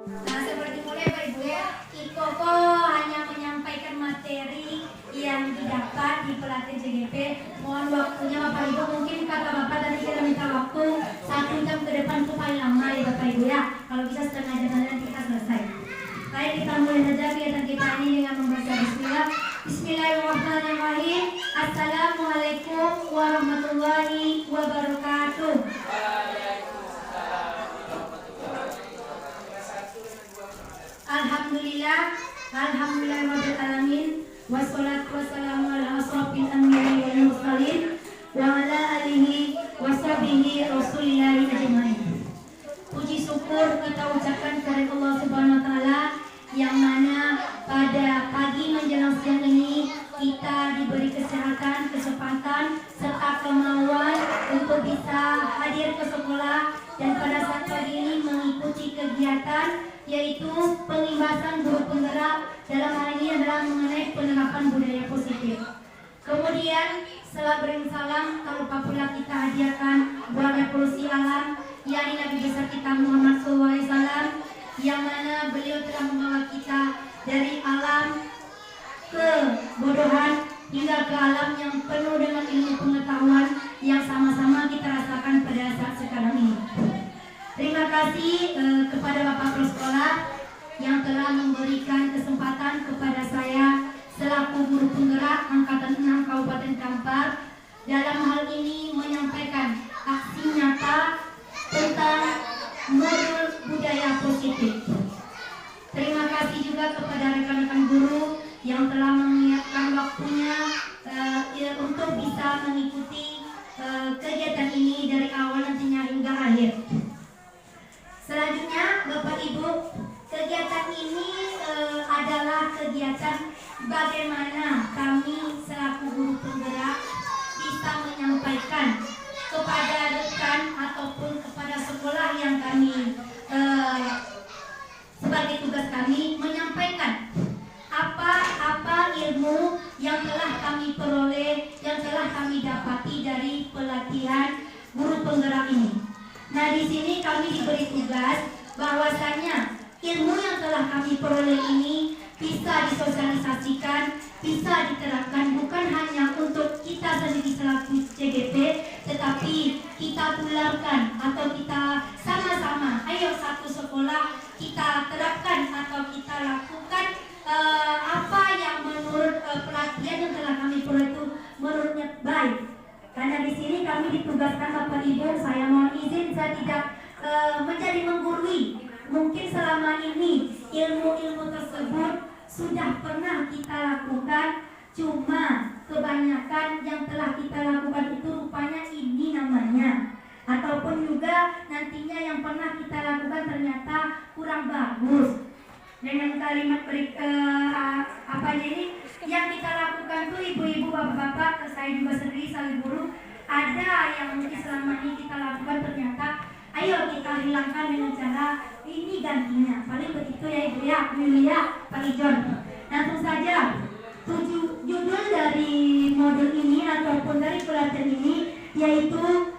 Nah, seperti mulai Pak Ibu ya, Ikoko hanya menyampaikan materi yang didapat di pelatihan JGP. Mohon waktunya Bapak Ibu, mungkin kata Bapak tadi kita minta waktu 1 jam ke depan itu paling lama ya Bapak Ibu ya. Kalau bisa setengah jam nanti kita selesai. Baik, kita mulai saja kegiatan kita ini dengan membaca Bismillah. Bismillahirrahmanirrahim. Assalamualaikum warahmatullahi wabarakatuh. Alhamdulillahirabbil alamin, wassalatu wassalamu ala asrofil anbiya'i wal mursalin wa ala alihi washabihi rasulillahi ajmain. Puji syukur kita ucapkan kepada Allah Subhanahu wa taala yang mana pada pagi menjelang siang ini kita diberi kesehatan, kesempatan serta kemauan untuk bisa hadir ke sekolah dan pada saat pagi ini mengikuti kegiatan yaitu pengibasan guru penggerak, dalam hal ini adalah mengenai penerapan budaya positif. Kemudian setelah beri salam, tak lupa pula kita hadiahkan buah revolusi alam, yakni Nabi besar kita Muhammad SAW, yang mana beliau telah membawa kita dari alam kebodohan hingga ke alam yang penuh dengan ilmu pengetahuan yang sama-sama kita rasakan pada saat sekarang ini. Terima kasih kepada Bapak Kepala Sekolah yang telah memberikan kesempatan kepada saya selaku guru penggerak Angkatan 6 Kabupaten Kampar dalam hal ini menyampaikan aksi nyata tentang modul budaya positif. Terima kasih juga kepada rekan-rekan guru yang telah menyiapkan waktunya untuk bisa mengikuti kegiatan ini dari awal nantinya hingga akhir. Selanjutnya Bapak Ibu, kegiatan ini adalah kegiatan bagaimana kami selaku guru penggerak bisa menyampaikan kepada rekan ataupun kepada sekolah yang kami sebagai tugas kami menyampaikan apa ilmu yang telah kami peroleh, yang telah kami dapati dari pelatihan guru penggerak ini. Nah, di sini kami diberi tugas bahwasanya ilmu yang telah kami peroleh ini bisa disosialisasikan, bisa diterapkan bukan hanya untuk kita sendiri selaku CGP, tetapi kita tularkan atau kita sama-sama, ayo satu sekolah kita terapkan atau kita lakukan apa yang menurut pelatihan yang telah kami peroleh itu menurutnya baik. Karena di sini kami ditugaskan Bapak Ibu, saya mohon izin saya tidak menjadi menggurui. Mungkin selama ini ilmu-ilmu tersebut sudah pernah kita lakukan, cuma kebanyakan yang telah kita lakukan itu rupanya ini namanya. Ataupun juga nantinya yang pernah kita lakukan ternyata kurang bagus. Dengan kalimat ini yang kita lakukan tuh ibu-ibu, bapak-bapak, saya juga sendiri sebagai guru, ada yang mungkin selama ini kita lakukan ternyata ayo kita hilangkan dengan cara ini gantinya. Paling begitu ya Ibu ya, Yulia, Pak Ijon. Langsung saja, judul dari modul ini ataupun dari pelatihan ini yaitu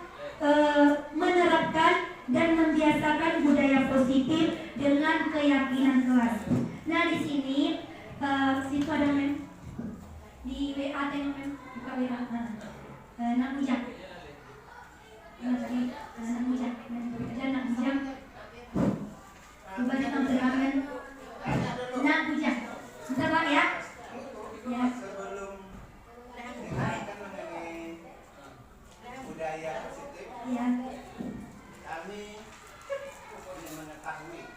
menerapkan dan membiasakan budaya positif dengan keyakinan kelas. Nah, di sini situ ada di WA tengok buka WA. Nak bujang. Nak bujang. Nak bujang. Coba kita berakan. Nak bujang. Bentar Pak ya. Ya. Sebelum kita mengenai budaya positif, Ya. kami ingin mengetahui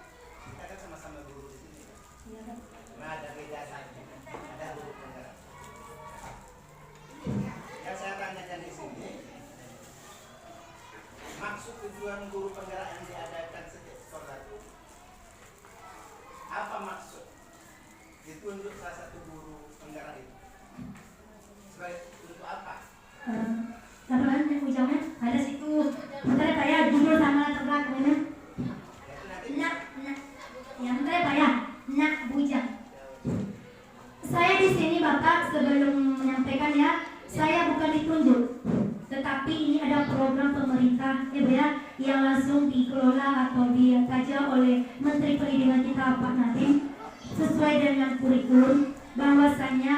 kita kan sama-sama guru di sini. Ya. Nah, ada beda saja. Ada guru penggerak. Yang saya tanyakan di sini, maksud tujuan guru penggerak yang diadakan setiap sekolah itu apa maksud? Ditunjuk salah satu guru penggerak itu sebagai untuk apa? Taruhan yang ujungnya ada situ. Bentar ya Pak ya, judul sama latar belakangnya. Nak, ya bentar ya Pak ya. Nak bujang. Saya di sini Bapak sebelum menyampaikan ya, saya bukan ditunjuk, tetapi ini ada program pemerintah ya yang langsung dikelola atau dikaji oleh Menteri Pendidikan yang kita Pak Nadiem sesuai dengan kurikulum bahwasanya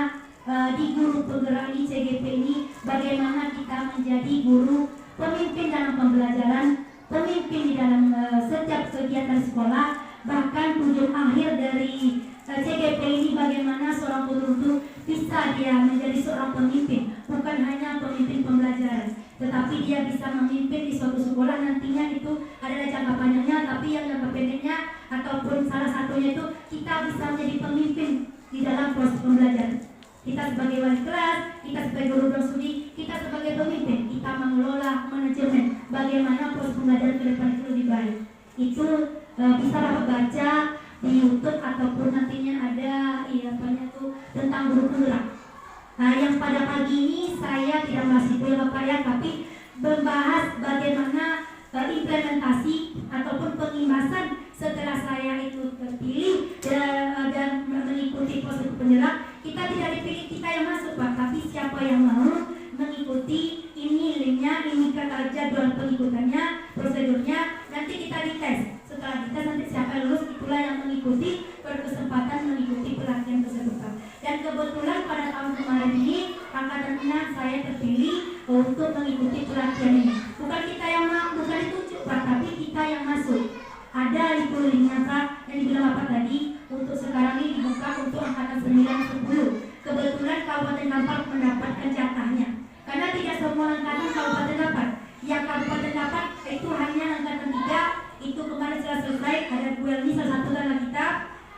di guru penggerak ini CGP ini bagaimana kita menjadi guru pemimpin dalam pembelajaran, pemimpin di dalam setiap kegiatan sekolah, bahkan tujuan akhir dari CGP ini bagaimana seorang guru itu bisa dia menjadi seorang pemimpin, bukan hanya pemimpin pembelajaran, tetapi dia bisa memimpin di suatu sekolah. Nantinya itu adalah jangka panjangnya, tapi yang jangka pendeknya ataupun salah satunya itu kita bisa menjadi pemimpin di dalam proses pembelajaran. Kita sebagai wali kelas, kita sebagai guru dan studi, kita sebagai pemimpin, kita mengelola manajemen bagaimana proses pembelajaran ke depan itu lebih baik. Itu bisa Bapak baca di YouTube ataupun nantinya ada tentang guru penggerak. Nah, yang pada pagi ini saya tidak masih itu ya Bapak ya, tapi membahas bagaimana implementasi ataupun pengimbasan setelah saya itu terpilih dan mengikuti proses penggerak. Kita tidak dipilih kita yang masuk Pak, tapi siapa yang mau mengikuti ini linknya, ini kata jadwal pengikutannya, prosedurnya, nanti kita dites. Setelah dites nanti siapa yang lulus itulah yang mengikuti, berkesempatan mengikuti pelatihan tersebut Pak. Dan kebetulan pada tahun kemarin ini angkatan 6 saya terpilih untuk mengikuti pelatihan ini. Bukan kita yang bukan ditunjuk Pak, tapi kita yang masuk. Ada itu linknya Pak yang dibilang Bapak tadi, untuk sekarang ini dibuka untuk angkatan 9-10. Kebetulan Kabupaten Kampar mendapatkan jatahnya, karena tidak semua angkatan kabupaten dapat. Yang kabupaten dapat itu hanya angkatan 3, itu kemarin sudah selesai, ada Bu Elmi salah satu dalam kita.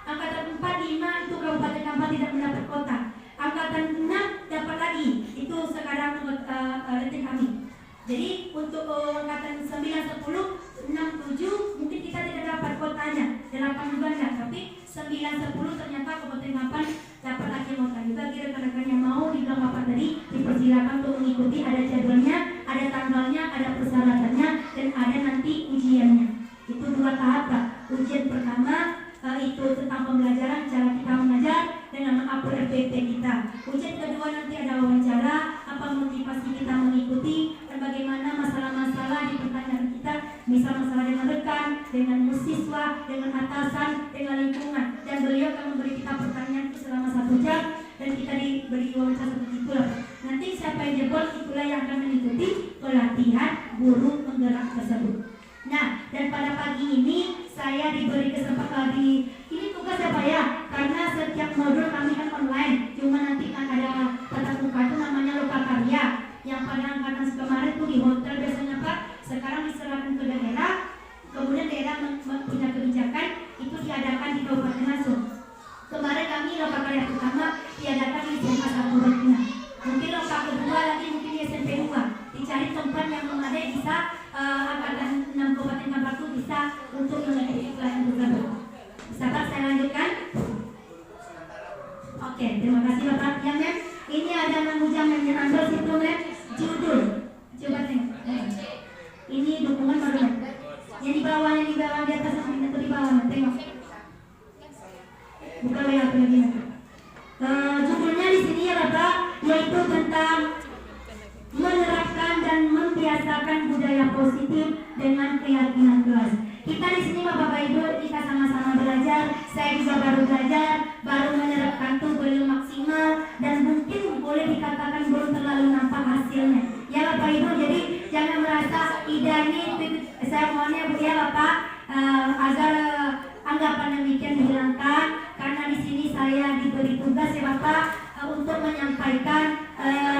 Angkatan 4, 5 itu Kabupaten Kampar tidak mendapat kota. Angkatan 6 dapat lagi, itu sekarang retik kami. Jadi untuk angkatan 9, 10, 6, 7 mungkin kita tidak dapat kotanya, 8 juga enggak, tapi 9, 10 ternyata Kabupaten Kampar dapat lagi kota. Bagi rekan-rekan yang mau dibilang Bapak tadi, dipersilakan untuk mengikuti, ada jadwalnya, ada tanggalnya, ada persyaratannya, dan ada nanti ujiannya. Itu 2 tahap Pak. Ujian pertama itu tentang pembelajaran, cara kita mengajar dengan mengupload FPP kita. Ujian kedua nanti ada wawancara, apa motivasi kita mengikuti, dan bagaimana masalah-masalah di pertanyaan kita, misal masalah dengan rekan, dengan siswa, dengan atasan, dengan lingkungan. Dan beliau akan memberi kita pertanyaan itu selama 1 jam, dan kita diberi wawancara seperti itulah. Nanti siapa yang jebol itulah yang akan mengikuti pelatihan guru penggerak tersebut. Nah, dan pada pagi ini saya diberi kesempatan ini tugas apa ya? Karena setiap modul kami kan online, cuma nanti kan ada tatap muka itu namanya lokakarya. Yang pada angkatan kemarin tuh di hotel biasanya Pak, sekarang diserahkan ke daerah, kemudian daerah punya kebijakan itu diadakan di kabupaten langsung. Kemarin kami lokakarya pertama diadakan di SMA 1 mungkin lokal kedua lagi mungkin di SMP 2. Dicari tempat yang memadai bisa angkatan 6 Kabupaten Kampar itu bisa untuk mengikuti pelajaran tersebut. Bisa Pak saya lanjutkan? Oke, terima kasih Bapak. Ya Mem, ini ada mengucap menyenangkan situ Mem, judul. Coba tengok. Ini dukungan baru Mem. Yang di bawah di atas atau di bawah Mem, tengok. Buka WA lagi Mem. Judulnya di sini ya Bapak, yaitu tentang menerapkan dan membiasakan budaya positif dengan keyakinan kelas. Kita di sini Bapak Ibu kita sama-sama belajar. Saya juga baru belajar, baru menerapkan tuh belum maksimal dan mungkin boleh dikatakan belum terlalu nampak hasilnya. Ya Bapak Ibu, jadi jangan merasa idani. Saya mohonnya Bu ya Bapak agar anggapan demikian dihilangkan, karena di sini saya diberi tugas ya Bapak untuk menyampaikan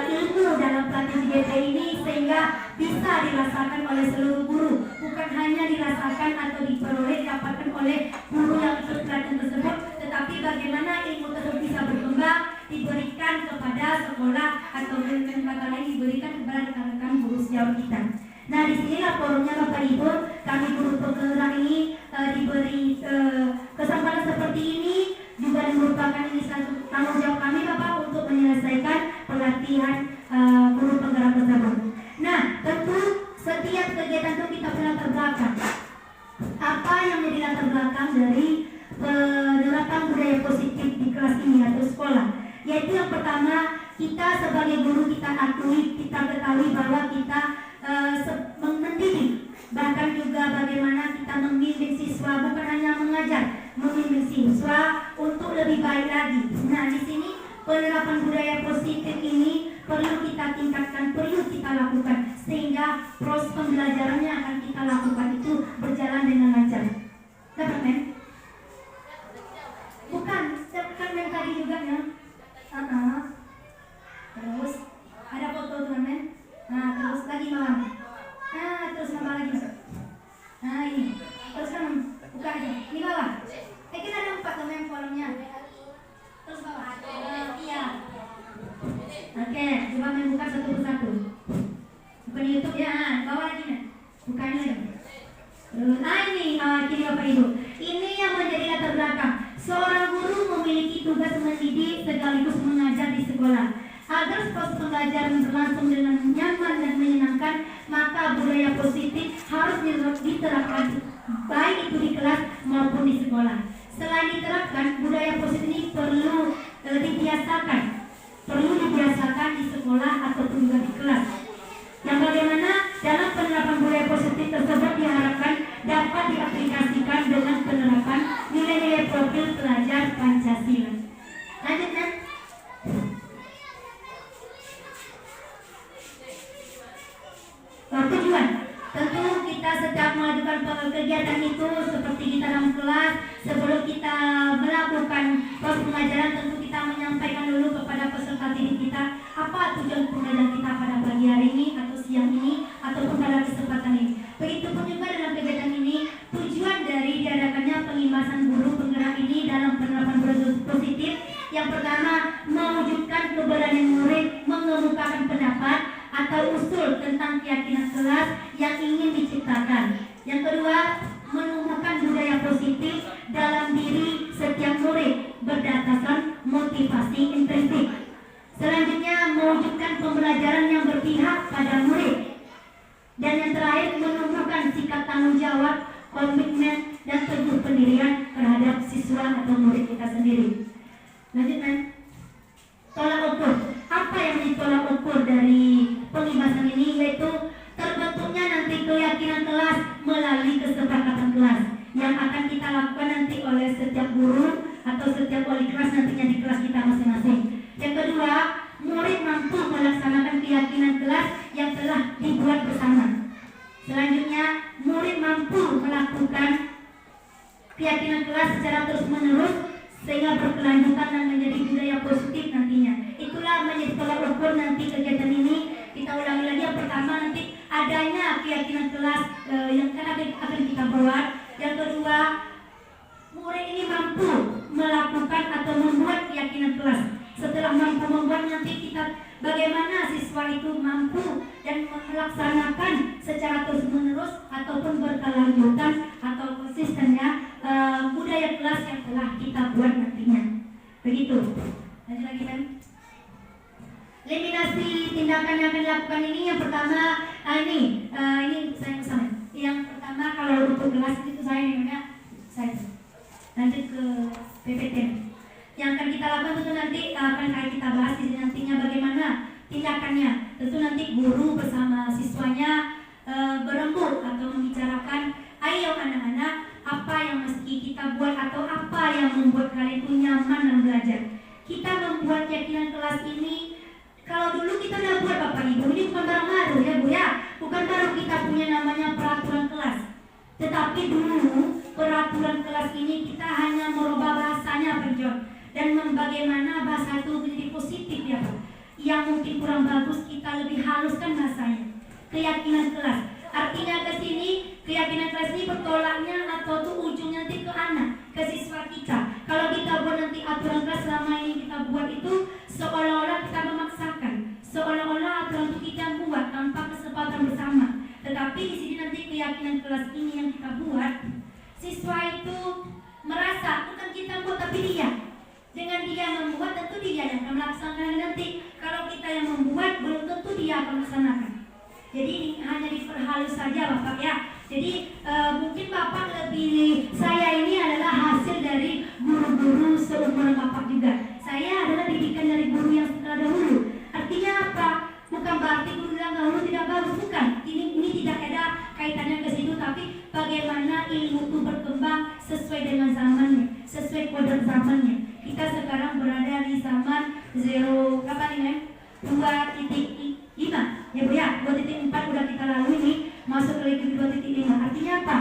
ilmu dalam pelatihan CGP ini sehingga bisa dirasakan oleh seluruh guru, bukan hanya dirasakan atau diperoleh didapatkan oleh guru yang ikut pelatihan tersebut, tetapi bagaimana ilmu tersebut bisa berkembang, diberikan kepada sekolah atau dengan kata lain diberikan kepada rekan-rekan guru sejauh kita. Nah di sinilah forumnya Bapak Ibu, kami guru penggerak ini diberi kesempatan seperti ini juga merupakan ini satu tanggung jawab kami Bapak untuk menyelesaikan pelatihan guru penggerak tersebut. Nah tentu setiap kegiatan itu kita punya latar belakang. Apa yang menjadi latar belakang dari penerapan budaya positif di kelas ini atau sekolah? Yaitu yang pertama, kita sebagai guru kita akui, kita ketahui bahwa kita mendidik, bahkan juga bagaimana kita membimbing siswa, bukan hanya mengajar, membimbing siswa untuk lebih baik lagi. Nah, di sini penerapan budaya positif ini perlu kita tingkatkan, perlu kita lakukan sehingga proses pembelajarannya akan kita lakukan itu berjalan dengan lancar. Dapat men? Bukan men tadi juga ya. Terus ada foto tuh men. Nah, terus lagi malam. Nah, terus nambah lagi. Nah, ini. Terus kan buka aja. Ini bawah. Kita ada 4 teman kolomnya. Terus bawah. Iya. Oke, coba men buka satu persatu. Bukan di YouTube ya. Bawah lagi men. Bukain lagi. Terus, ini kini Bapak Ibu. Ini yang menjadi latar belakang. Seorang guru memiliki tugas mendidik sekaligus mengajar di sekolah. Agar proses pembelajaran berlangsung dengan nyaman dan menyenangkan, maka budaya positif harus diterapkan baik itu di kelas maupun di sekolah. Selain diterapkan, budaya positif ini perlu dibiasakan di sekolah ataupun juga di kelas. Yang bagaimana dalam penerapan budaya positif tersebut diharapkan dapat diaplikasikan dengan penerapan nilai-nilai profil pelajar Pancasila. Lanjut kan? Tujuan, tentu kita sedang melakukan kegiatan itu seperti kita dalam kelas. Sebelum kita melakukan proses pengajaran, tentu kita menyampaikan dulu kepada peserta didik kita apa tujuan pembelajaran kita pada pagi hari ini atau siang ini ataupun pada kesempatan ini. Begitupun juga dalam kegiatan ini, tujuan dari diadakannya pengimasan guru penggerak ini dalam penerapan budaya positif. Yang pertama, mewujudkan keberanian murid mengemukakan pendapat atau usul tentang keyakinan kelas yang ingin diciptakan. Yang kedua, menumbuhkan budaya positif dalam diri setiap murid berdasarkan motivasi intrinsik. Selanjutnya, mewujudkan pembelajaran yang berpihak pada murid. Dan yang terakhir, menumbuhkan sikap tanggung jawab, komitmen, dan teguh pendirian terhadap siswa atau murid kita sendiri. Lanjutkan. Tolak ukur. Apa yang ditolak ukur dari pengimasan ini, yaitu terbentuknya nanti keyakinan kelas melalui kesepakatan kelas yang akan kita lakukan nanti oleh setiap guru atau setiap wali kelas nantinya di kelas kita masing-masing. Yang kedua, murid mampu melaksanakan keyakinan kelas yang telah dibuat bersama. Selanjutnya, murid mampu melakukan keyakinan kelas secara terus-menerus sehingga berkelanjutan dan menjadi budaya positif nantinya. Itulah menjadi tolak ukur nanti kegiatan ini. Kita ulangi lagi, yang pertama nanti adanya keyakinan kelas yang akan kita buat. Yang kedua, murid ini mampu melakukan atau membuat keyakinan kelas. Setelah mampu membuat, nanti kita bagaimana siswa itu mampu dan melaksanakan secara terus-menerus ataupun berkelanjutan atau konsistennya budaya kelas yang telah kita buat nantinya. Begitu. Lanjut lagi kan? Eliminasi tindakan yang akan dilakukan ini, yang pertama ini saya bersama. Yang pertama, kalau untuk kelas itu saya namanya saya. Lanjut ke PPT. Yang akan kita lakukan tentu nanti akan kita bahas di nantinya bagaimana tindakannya. Tentu nanti guru bersama siswanya berembuk atau membicarakan, ayo anak-anak, apa yang mesti kita buat atau apa yang membuat kalian itu nyaman dalam belajar. Kita membuat keyakinan kelas ini, kalau dulu kita udah buat Bapak Ibu, ini bukan barang baru ya Bu ya. Bukan baru kita punya namanya peraturan kelas. Tetapi dulu peraturan kelas ini kita hanya merubah bahasanya Pak John. Dan bagaimana bahasa itu menjadi positif ya Pak. Yang mungkin kurang bagus kita lebih haluskan bahasanya. Keyakinan kelas. Artinya ke sini keyakinan kelas ini bertolaknya atau tuh ujungnya nanti ke anak, ke siswa kita. Kalau kita buat nanti aturan kelas selama ini kita buat itu seolah-olah kita memaksakan, seolah-olah aturan itu kita buat tanpa kesepakatan bersama. Tetapi di sini nanti keyakinan kelas ini yang kita buat, siswa itu merasa bukan kita buat tapi dia. Dengan dia membuat tentu dia yang akan melaksanakan nanti. Kalau kita yang membuat belum tentu dia akan melaksanakan. Jadi hanya diperhalus saja Bapak ya. Jadi mungkin Bapak lebih, saya ini adalah hasil dari guru-guru seumuran Bapak juga. Saya adalah didikan dari guru yang terdahulu. Artinya apa? Bukan berarti guru yang dahulu tidak bagus, bukan. Ini tidak ada kaitannya ke situ, tapi bagaimana ilmu itu berkembang sesuai dengan zamannya, kode zamannya. Kita sekarang berada di zaman 0 berapa nih men? 2.5 ya Bu ya, 2.4 udah kita lalui nih, masuk lagi ke 2.5. Artinya apa?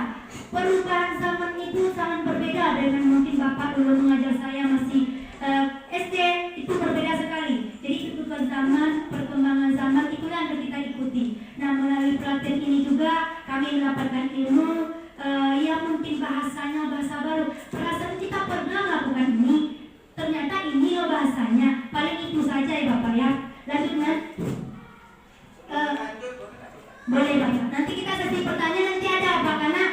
Perubahan zaman itu sangat berbeda dengan mungkin Bapak dulu mengajar saya masih SD, itu berbeda sekali. Jadi kebutuhan zaman, perkembangan zaman itulah yang kita ikuti. Nah, melalui pelatihan ini juga kami mendapatkan ilmu yang mungkin bahasanya bahasa baru. Perasaan kita pernah melakukan ini, ternyata ini loh bahasanya. Paling itu saja ya Bapak ya. Lanjut Mas. Boleh Bapak. Nanti kita sesi pertanyaan nanti ada apa? Karena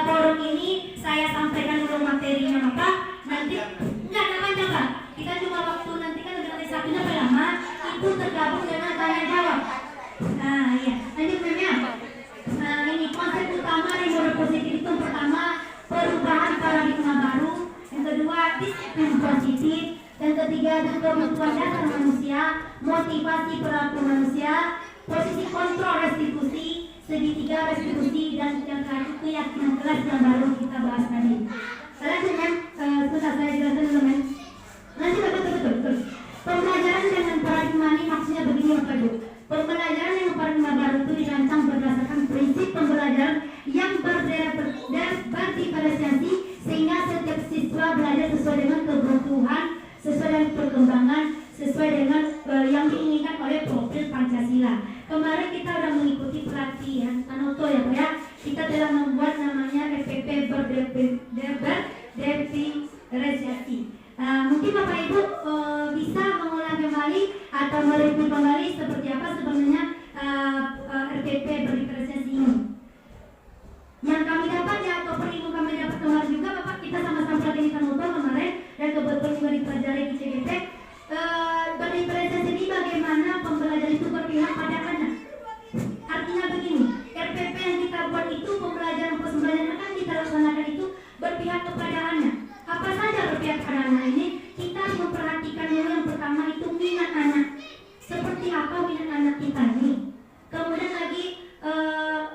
forum ini saya sampaikan dulu materinya maka nanti enggak ada panjang Pak. Kita cuma waktu nanti kan nanti satunya lama itu tergabung dengan tanya jawab. Nah iya. Lanjut Mem ya. Nah ini konsep utama reward positif itu pertama perubahan paradigma baru, yang kedua disiplin positif, yang ketiga kebutuhan dasar manusia, motivasi perilaku manusia, posisi kontrol restitusi, segitiga restitusi, dan yang terakhir keyakinan kelas yang baru kita bahas tadi. Lanjut men, sudah saya jelaskan dulu men. Nanti betul. Pembelajaran dengan paradigma ini maksudnya begini Bapak Ibu. Pembelajaran dengan paradigma baru itu dirancang berdasarkan prinsip pembelajaran yang berdiferensiasi sehingga setiap siswa belajar sesuai dengan kebutuhan, sesuai dengan perkembangan, sesuai dengan yang diinginkan oleh profil Pancasila. Kemarin kita sudah mengikuti pelatihan Tanoto ya Pak ya. Kita telah membuat namanya RPP berdiferensiasi. Mungkin Bapak Ibu bisa mengulang kembali atau mereview kembali seperti apa sebenarnya RPP berdiferensiasi ini. Yang kami dapat ya atau perilmu kami dapat kemarin juga Bapak, kita sama-sama pelatihan Tanoto kemarin dan kebetulan juga dipelajari di CGT. Berdiferensiasi ini bagaimana pembelajaran itu berpihak pada anak. Artinya begini, RPP yang kita buat itu pembelajaran akan kita laksanakan itu berpihak kepada anak. Apa saja berpihak pada anak ini? Kita harus memperhatikan yang pertama itu minat anak. Seperti apa minat anak kita ini? Kemudian lagi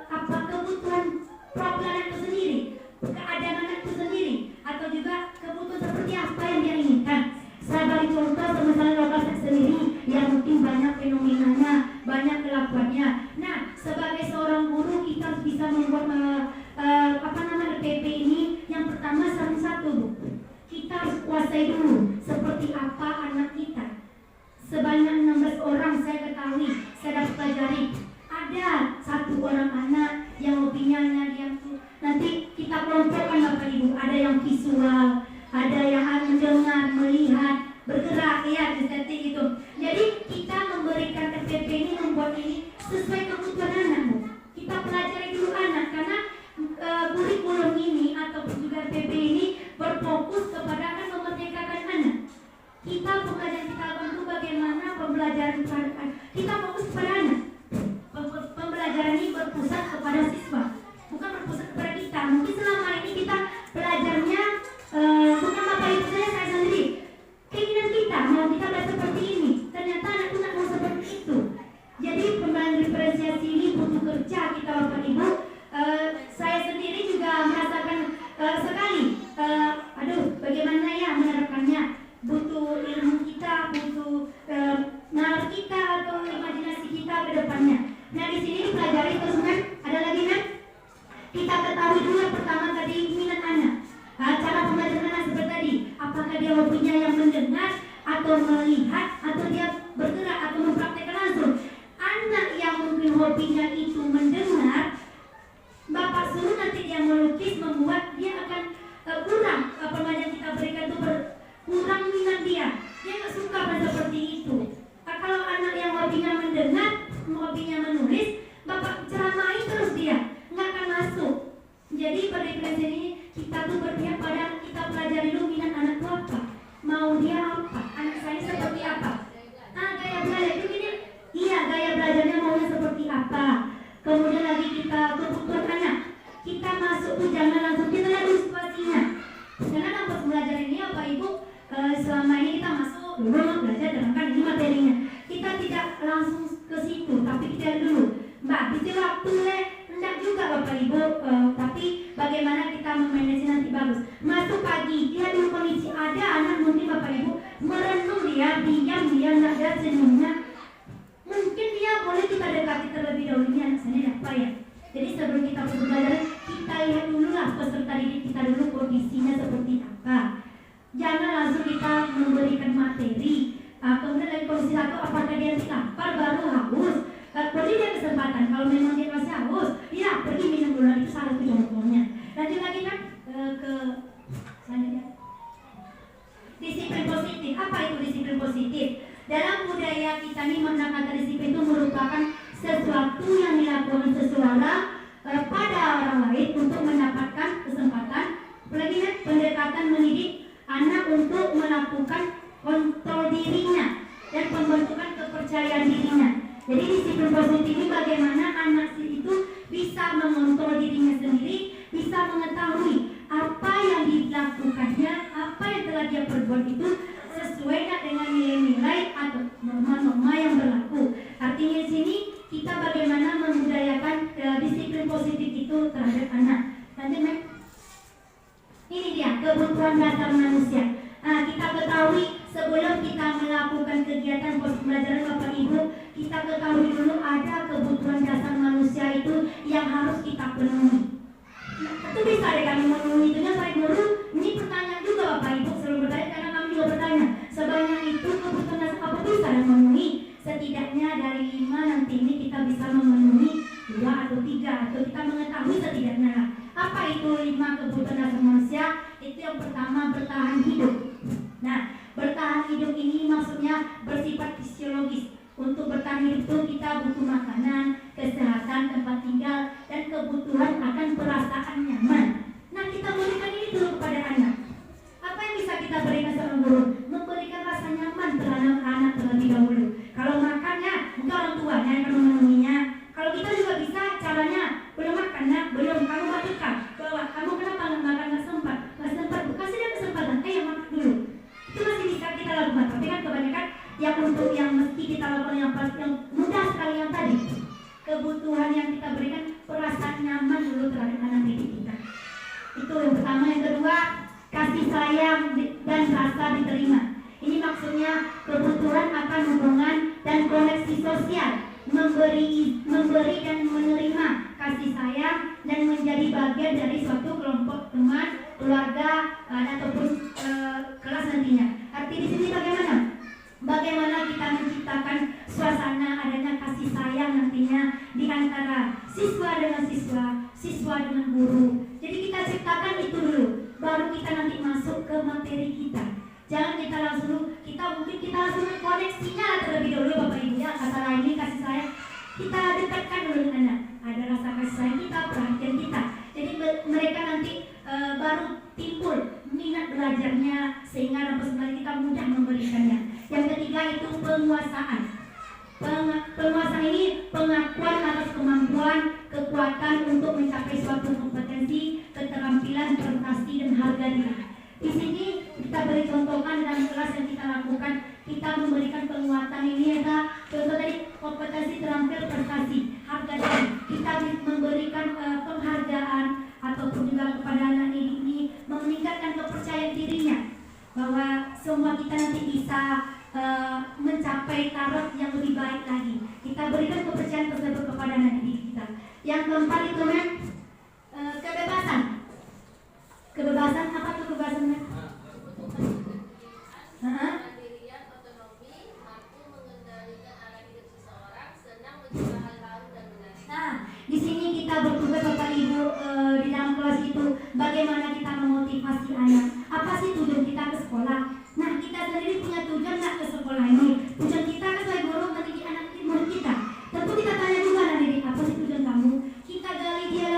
apa kebutuhan profil anak itu sendiri, keadaan anak itu sendiri, atau juga kebutuhan seperti apa yang dia inginkan. Saya beri contoh misalnya lokal sendiri yang mungkin banyak fenomenanya, banyak kelakuannya. Nah, sebagai seorang guru kita harus bisa membuat RPP ini. Yang pertama satu Bu, kita harus kuasai dulu seperti apa anak kita. Sebanyak 16 orang saya ketahui, saya dapat pelajari. Ada satu orang anak yang hobinya dia tuh nanti kita kelompokkan Bapak Ibu. Ada yang visual, ada yang mendengar, melihat, bergerak ya seperti itu. Jadi kita memberikan RPP ini, membuat ini sesuai kebutuhan anak Bu. Kita pelajari dulu anak karena kurikulum ini ataupun juga RPP ini berfokus kepada akan memerdekakan anak. Kita pembelajaran kita itu bagaimana pembelajaran kita fokus kepada anak. Pembelajaran ini berpusat kepada siswa, bukan berpusat kepada kita. Mungkin selama ini kita belajarnya bukan Bapak Ibu saya sendiri. Keinginan kita mau kita belajar seperti ini, ternyata anak itu tidak mau seperti itu. Jadi pembelajaran diferensiasi ini butuh kerja kita Bapak Ibu. Saya sendiri juga merasakan sekali. Bagaimana ya menerapkannya? Butuh ilmu kita, butuh nalar kita atau imajinasi kita ke depannya. Nah di sini dipelajari terus kan? Ada lagi kan? Kita ketahui dulu yang pertama tadi minat anak. Cara pembelajaran anak seperti tadi. Apakah dia hobinya yang mendengar atau melihat atau dia bergerak atau mempraktekkan langsung? Anak yang mungkin hobinya itu mendengar, Bapak suruh nanti dia melukis, membuat, dia akan kurang pembelajaran kita berikan itu kurang minat dia nggak suka pada seperti itu. Kalau anak yang hobinya mendengar, hobinya menulis, Bapak ceramain terus dia nggak akan masuk. Jadi pada diferensiasi ini kita tuh berpihak pada kita pelajari dulu minat anak itu apa, mau dia apa, anak saya seperti apa. Gaya belajar itu ini, iya gaya belajarnya maunya seperti apa. Kemudian lagi kita kebutuhan anak, kita masuk tuh jangan langsung kita lihat situasinya. Karena dapat belajar ini Bapak Ibu, selama ini kita masuk dulu belajar terangkan ini materinya. Kita tidak langsung ke situ, tapi kita dulu. Mbak, bisa waktu enggak juga Bapak Ibu, tapi bagaimana kita memanage nanti bagus. Masuk pagi, lihat dulu kondisi ada Jangan langsung kita memberikan materi. Kemudian lagi kondisi satu, apakah dia lapar baru haus? Beri dia kesempatan. Kalau memang dia masih haus, dia pergi minum dulu. Itu salah satu contohnya. Lanjut lagi kan ke selanjutnya. Disiplin positif. Apa itu disiplin positif? Dalam budaya kita ini kata disiplin itu merupakan sesuatu yang dilakukan seseorang pada orang lain untuk mendapatkan kesempatan, apalagi pendekatan mendidik anak untuk melakukan kontrol dirinya dan pembentukan kepercayaan dirinya. Jadi disiplin positif ini bagaimana anak itu bisa mengontrol dirinya sendiri, bisa mengetahui apa yang dilakukannya, apa yang telah dia perbuat itu sesuai dengan nilai-nilai atau norma-norma yang berlaku. Artinya di sini kita bagaimana membudayakan disiplin positif itu terhadap anak. Lanjut, ini dia kebutuhan dasar manusia. Kita ketahui sebelum kita melakukan kegiatan pembelajaran Bapak Ibu, kita ketahui dulu ada kebutuhan dasar manusia itu yang harus kita penuhi. Itu bisa deh kami memenuhi itu saya guru. Ini pertanyaan juga Bapak Ibu selalu bertanya karena kami juga bertanya. Sebanyak itu kebutuhan dasar apa bisa memenuhi? Setidaknya dari 5 nanti ini kita bisa memenuhi 2 atau 3 atau kita mengetahui setidaknya apa itu 5 kebutuhan dasar manusia. Itu yang pertama bertahan hidup. Nah, bertahan hidup ini maksudnya bersifat fisiologis. Untuk bertahan hidup itu kita butuh makanan, kesehatan, tempat tinggal, dan kebutuhan akan perasaan nyaman. Nah, kita berikan ini dulu kepada anak. Apa yang bisa kita berikan seorang guru? Memberikan rasa nyaman terhadap anak terlebih dahulu. Kalau makannya, bukan orang tuanya yang akan memenuhinya. Kalau kita juga bisa caranya, belum makan, nak, belum, kamu makan, bawa, kamu kenapa nggak makan, nggak sempat, kasih dia kesempatan, ayo makan dulu. Itu masih bisa kita lakukan, tapi kan kebanyakan yang untuk yang mesti kita lakukan yang mudah sekali yang tadi. Kebutuhan yang kita berikan perasaan nyaman dulu terhadap anak didik kita. Itu yang pertama. Yang kedua, kasih sayang dan rasa diterima. Ini maksudnya kebutuhan akan hubungan dan koneksi sosial, memberi dan menerima kasih sayang dan menjadi bagian dari suatu kelompok teman, keluarga ataupun kelas nantinya. Arti di sini bagaimana? Bagaimana kita menciptakan suasana adanya kasih sayang nantinya di antara siswa dengan siswa, siswa dengan guru. Jadi kita ciptakan itu dulu, baru kita nanti masuk ke materi kita. Jangan kita langsung, kita langsung koneksinya terlebih dahulu Bapak Ibu ya. Kata lainnya kasih sayang, kita dekatkan dulu dengan anak. Ada rasa kasih sayang kita, perhatian kita. Jadi mereka nanti baru timbul minat belajarnya sehingga sebenarnya kita mudah memberikannya. Yang ketiga itu penguasaan. Penguasaan ini pengakuan atas kemampuan, kekuatan untuk mencapai suatu kompetensi, keterampilan, prestasi dan harga diri. Di sini kita beri contohkan dalam kelas yang kita lakukan, kita memberikan penguatan ini ada contoh tadi kompetensi, terampil, prestasi, harga diri. Kita memberikan penghargaan ataupun juga kepada anak ini meningkatkan kepercayaan dirinya bahwa semua kita nanti bisa mencapai taraf yang lebih baik lagi. Kita berikan kepercayaan tersebut kepada anak didik kita. Yang keempat itu kebebasan. Kebebasan apa tuh kebebasannya? Mandirian, otonomi, mampu mengendalikan arah hidup seseorang, senang mencoba hal baru dan menarik. Nah, di sini kita bertugas Bapak Ibu di dalam kelas itu bagaimana kita memotivasi anak. Apa sih tujuan kita ke sekolah? Nah, kita sendiri punya tujuan nggak ke sekolah ini? Tujuan kita kan sebagai guru mendidik anak murid kita. Tentu kita tanya juga anak didik, apa sih tujuan kamu? Kita gali dia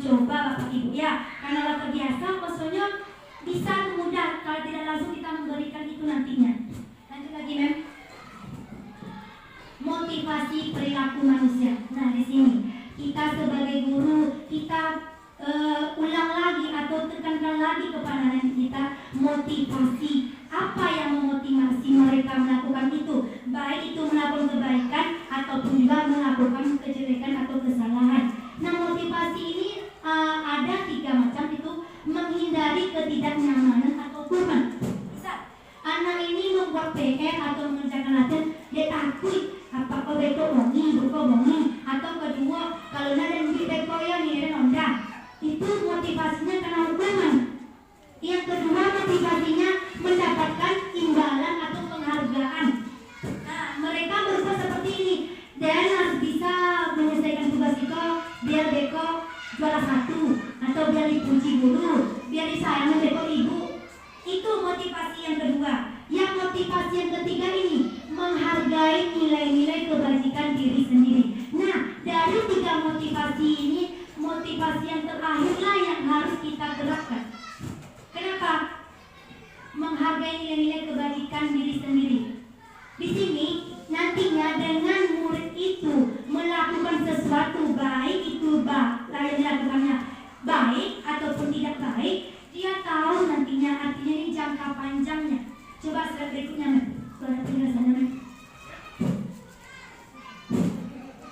mencoba Bapak Ibu ya, karena luar biasa maksudnya bisa mudah kalau tidak langsung kita memberikan itu nantinya. Lanjut lagi Mem. Motivasi perilaku manusia. Nah di sini kita sebagai guru kita ulang lagi atau tekankan lagi kepada anak kita motivasi. Apa yang memotivasi mereka melakukan itu, baik itu melakukan kebaikan ataupun juga melakukan kejelekan atau kesalahan. Nah motivasi ini ada 3 macam, itu menghindari ketidaknyamanan atau kurban. Bisa anak ini membuat PR atau mengerjakan latihan, dia takut apakah beko bongi, atau kedua kalau ada yang beko yang ini onda, itu motivasinya karena hukuman. Yang kedua motivasinya mendapatkan imbalan atau penghargaan. Nah mereka berusaha seperti ini, dan harus bisa menyelesaikan tugas itu biar beko juara 1 atau biar dipuji guru, biar disayangi beko ibu. Itu motivasi yang kedua. Yang motivasi yang ketiga ini menghargai nilai-nilai kebajikan diri sendiri. Nah dari 3 motivasi ini, motivasi yang terakhirlah yang harus kita gerakkan. Kenapa? Menghargai nilai-nilai kebajikan diri sendiri. Di sini nantinya dengan murid itu melakukan sesuatu baik itu yang dilakukannya baik ataupun tidak baik, dia tahu nantinya artinya ini jangka panjangnya. Coba slide berikutnya Mas. Ada penjelasannya Mas.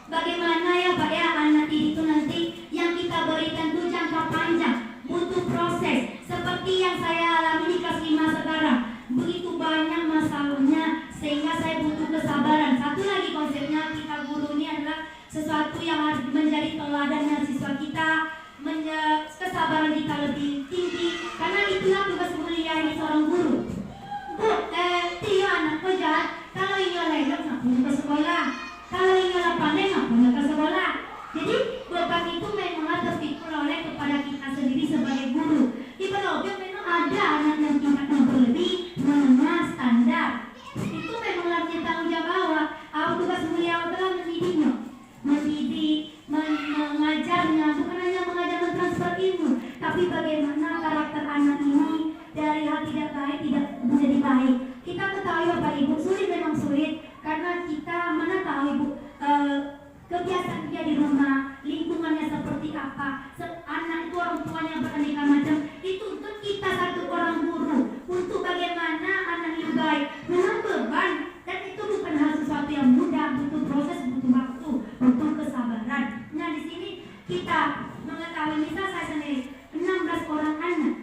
Bagaimana ya Pak ya anak itu nanti yang kita berikan itu jangka panjang, butuh proses. Seperti yang saya alami di kelas 5 sekarang, begitu banyak masalahnya sehingga saya butuh kesabaran. Satu lagi konsepnya kita guru ini adalah sesuatu yang harus menjadi teladannya siswa kita, kesabaran kita lebih tinggi, karena itulah tugas mulia ini seorang guru. Bu, Tio anak kerja, kalau ini lelok nggak punya ke sekolah, kalau ini pandai nggak punya ke sekolah. Jadi beban itu memang terpikul oleh kepada kita sendiri sebagai guru. Di Pelobek memang ada anak yang tingkatnya berlebih, menengah, standar. Itu memang harus tanggung jawab awal. Awal tugas mulia adalah mendidiknya, mengajarnya, bukan hanya mengajar mentransfer ilmu, tapi bagaimana karakter anak ini dari hal tidak baik tidak menjadi baik. Kita ketahui Bapak Ibu, sulit memang sulit karena kita mana tahu Ibu kebiasaan dia di rumah, lingkungannya seperti apa, anak itu orang tuanya beraneka macam. Itu untuk kita satu orang guru untuk bagaimana anak yang baik, memang beban, dan itu bukan hal sesuatu yang mudah, butuh proses, butuh waktu, butuh kesabaran. Nah di sini kita mengetahui, misal saya sendiri 16 orang anak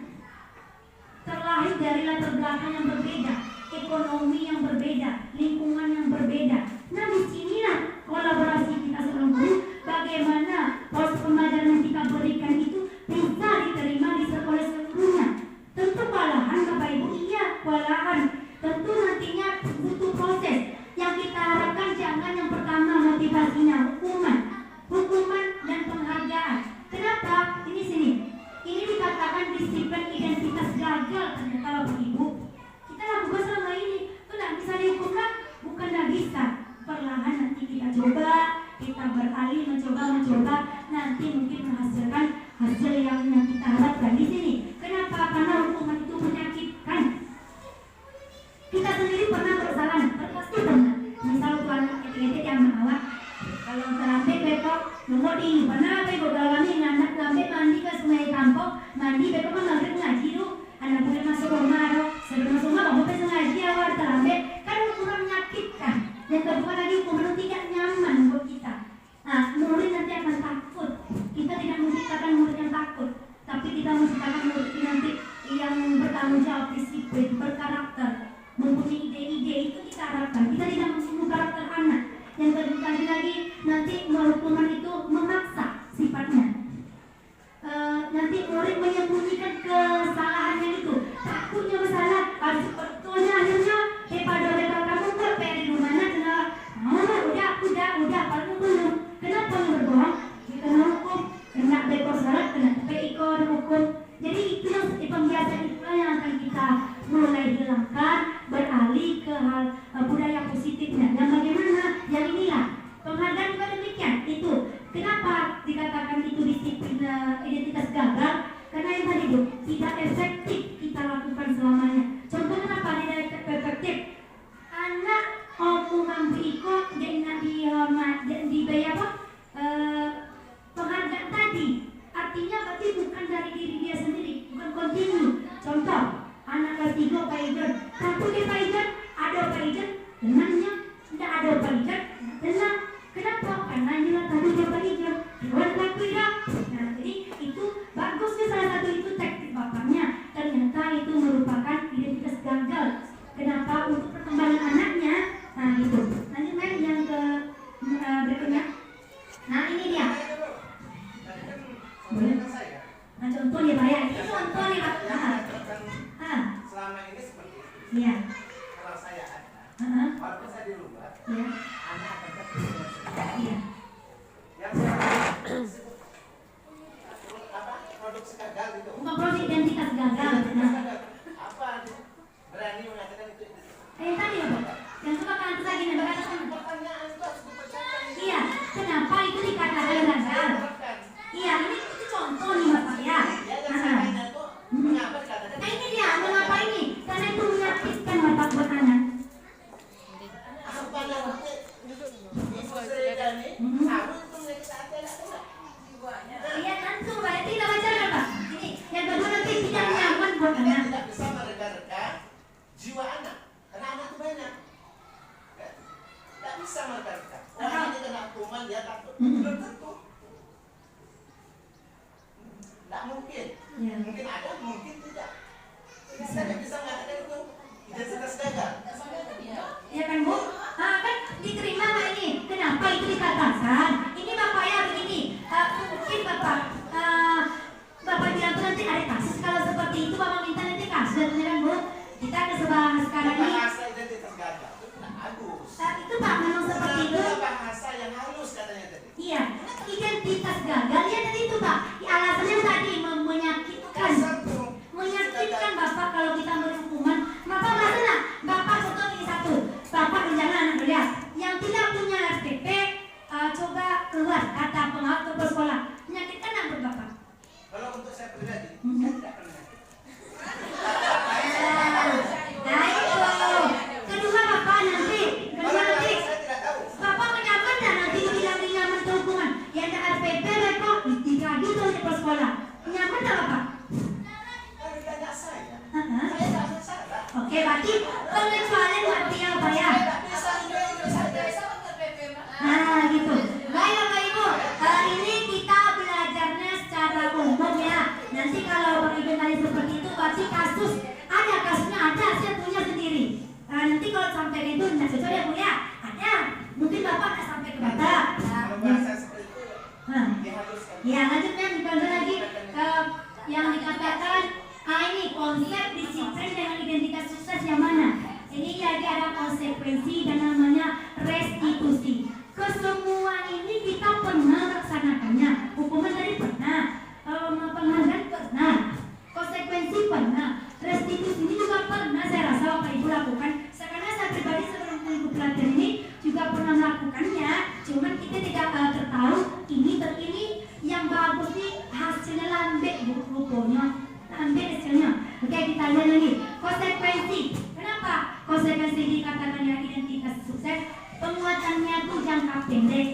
terlahir dari latar belakang yang berbeda, ekonomi yang berbeda, lingkungan yang berbeda. Nah di sinilah kolaborasi kita seorang guru, bagaimana proses pembelajaran yang kita berikan itu bisa diterima di sekolah seluruhnya. Tentu kewalahan Bapak Ibu, iya kewalahan. Tentu nantinya butuh proses. Yang kita harapkan jangan yang pertama motivasinya hukuman dan penghargaan. Kenapa? Ini sini. Ini dikatakan disiplin identitas gagal ternyata Bapak Ibu. Kita lakukan selama ini, tidak bisa dihukum, bukan tidak bisa. Perlahan nanti kita coba, kita beralih mencoba, nanti mungkin menghasilkan hasil yang kita harapkan di sini. Kenapa? Karena hukuman itu menyakitkan. Kita sendiri pernah bersalah, pasti pernah. Misal tuan etik-etik yang mengawat, kalau terlambat besok, nomor di mana besok kami anak terlambat mandi ke sungai Kampung, mandi besok kan maghrib ngaji tu, anak boleh masuk rumah tu, sebelum masuk rumah kamu besok ngaji awal terlambat, kan hukuman menyakitkan. Yang kedua lagi hukuman tidak nyaman buat kita. Nah, murid nanti akan takut. Kita tidak menciptakan murid yang takut, tapi kita menciptakan murid nanti yang bertanggung jawab, disiplin, berkarakter, mempunyai ide-ide. Itu kita harapkan. Kita tidak membunuh karakter anak. Yang kedua lagi nanti hukuman itu memaksa sifatnya. Nanti murid menyembunyikan kesalahannya itu, takutnya bersalah. Contoh, anak kelas 3 Pak Ijen, satu dia Pak Ijen, ada Pak Ijen, tenangnya, tidak ada Pak Ijen, tenang. Kenapa? Karena inilah tadi dia Pak Ijen, buat Pak tidak. Nah, jadi itu bagusnya salah satu itu teknik bapaknya. Ternyata itu merupakan identitas gagal. Kenapa? Untuk perkembangan anaknya. Nah, gitu. Nanti main yang ke berikutnya. Nah, ini dia. Boleh? Nah, contoh nih Pak ya. Ini contoh nih Pak. Selama ini seperti itu. Iya. Kalau saya ada, walaupun saya di luar, Iya. anak akan terpilih. Iya. Yang saya produksi gagal itu. Bukan produk identitas gagal. Nah, Apa berani mengatakan itu? tadi apa? Yang suka kan lagi nih berkata. Pertanyaan itu harus dipercayai. Iya. Kenapa itu dikatakan gagal? Iya, ini itu contoh nih Bapak ya. Mengapa dikatakan? Nah, ini dia, mengapa ini? Karena itu menyakitkan Bapak buat anak. Apa namanya? Ibu saya Dani, harus itu menyakiti hati anak enggak? Iya, tentu Pak. Tidak wajar Bapak. Ini yang kedua nanti tidak nyaman buat anak. Tidak bisa mereda-reda jiwa anak, karena anak itu banyak. Tidak bisa mereda-reda. Orang ini kena hukuman dia takut. Belum tentu. Tidak mungkin. Ya. Mungkin ada, mungkin tidak. Saya tidak bisa mengatakan itu identitas gagal. Iya kan Bu? Kan diterima nggak ini? Kenapa itu dikatakan? Ini Bapak ya begini. Mungkin Bapak bilang tuh nanti ada kasus kalau seperti itu Bapak minta nanti kasus kan Bu? Kita ke sekarang ini. Bahasa identitas gagal itu tidak bagus. Itu Pak memang seperti itu. Itu bahasa yang halus katanya tadi. Iya, identitas gagal ya tadi itu Pak. Alasannya tadi menyakitkan. Menyakitkan Bapak kalau kita beri hukuman. Bapak merasa nggak? Bapak contoh ini satu. Bapak rencana anak lihat yang tidak punya SPP coba keluar kata pengawas ke sekolah. Menyakitkan nggak buat Bapak? Kalau untuk saya pribadi, saya tidak pernah. Nah itu. Kedua Bapak nanti. Saya tidak tahu. Bapak menyaman dan nanti dibilang nyaman ke hukuman. Yang ada SPP Bapak dikagi tuh di sekolah. Nyaman nggak Bapak? Kalau ditanya saya, Heeh. saya tidak masalah. Oke, berarti pengecualian berarti ya Pak ya? Tidak bisa hidup saja. Nah gitu. Baik Bapak Ibu, ini kita belajarnya secara umum ya. Nanti kalau Bapak Ibu tanya seperti itu, berarti kasus ada kasusnya ada, saya punya sendiri. Nanti kalau sampai itu nggak cocok ya Bu ya? Ada. Mungkin Bapak nggak sampai ke Bapak. Kalau bahasa seperti itu, dihaluskan. Ya lanjutnya dipanggil lagi yang dikatakan ini konsep disiplin dengan identitas sukses yang mana? Ini lagi ada konsekuensi dan namanya restitusi. Kesemua ini kita pernah laksanakannya. Hukuman tadi pernah, penghargaan pernah, konsekuensi pernah, restitusi ini juga pernah saya rasa Bapak Ibu lakukan. Karena saya pribadi sebelum ikut pelatihan ini juga pernah melakukannya. Cuman kita tidak tertahu ini yang bagus nih hasilnya lambe bukunya. Ambil hasilnya. Oke, kita lihat lagi konsekuensi. Kenapa konsekuensi dikatakan ya identitas sukses? Penguatannya itu jangka pendek.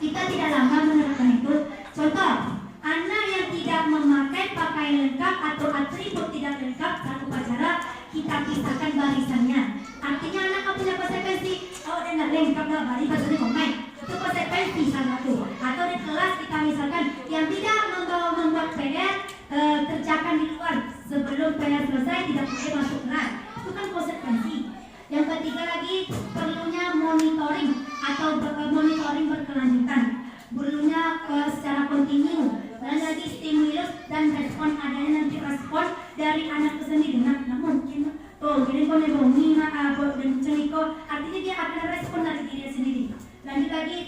Kita tidak lama menerapkan itu. Contoh, anak yang tidak memakai pakaian lengkap atau atribut tidak lengkap saat upacara, kita pisahkan barisannya. Artinya anak nggak punya konsekuensi. Oh, dia nggak lengkap lah barisannya pemain. Itu konsekuensi salah satu. Atau di kelas kita misalkan yang tidak membuat PR kerjakan di luar sebelum PR selesai tidak boleh masuk kelas. Itu kan konsekuensi. Yang ketiga lagi perlunya monitoring atau monitoring berkelanjutan. Perlunya secara kontinu. Dan lagi stimulus dan respon adanya nanti respon dari anak itu sendiri. Nah mungkin jadi kalau nebongi dan ceriko artinya dia akan respon dari diri sendiri. Lanjut lagi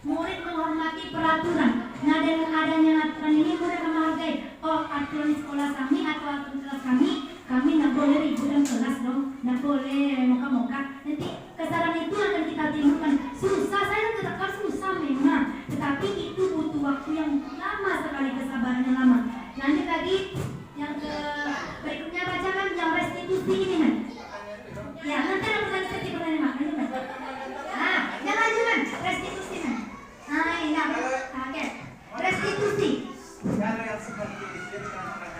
murid menghormati peraturan. Nah dengan adanya aturan ini murid menghargai aturan sekolah kami atau aturan kelas kami nggak boleh ribut dalam kelas dong, nggak boleh moka-moka. Nanti kesadaran itu akan kita timbulkan. Susah, saya tetap susah memang, tetapi itu butuh waktu yang lama sekali, kesabarannya lama. Lanjut lagi yang berikutnya bacakan yang restitusi ini kan. Ya nanti ada pertanyaan makanya kan. Yang lanjutan restitusi kan. Ini oke. Restitusi. Kalau yang seperti itu yang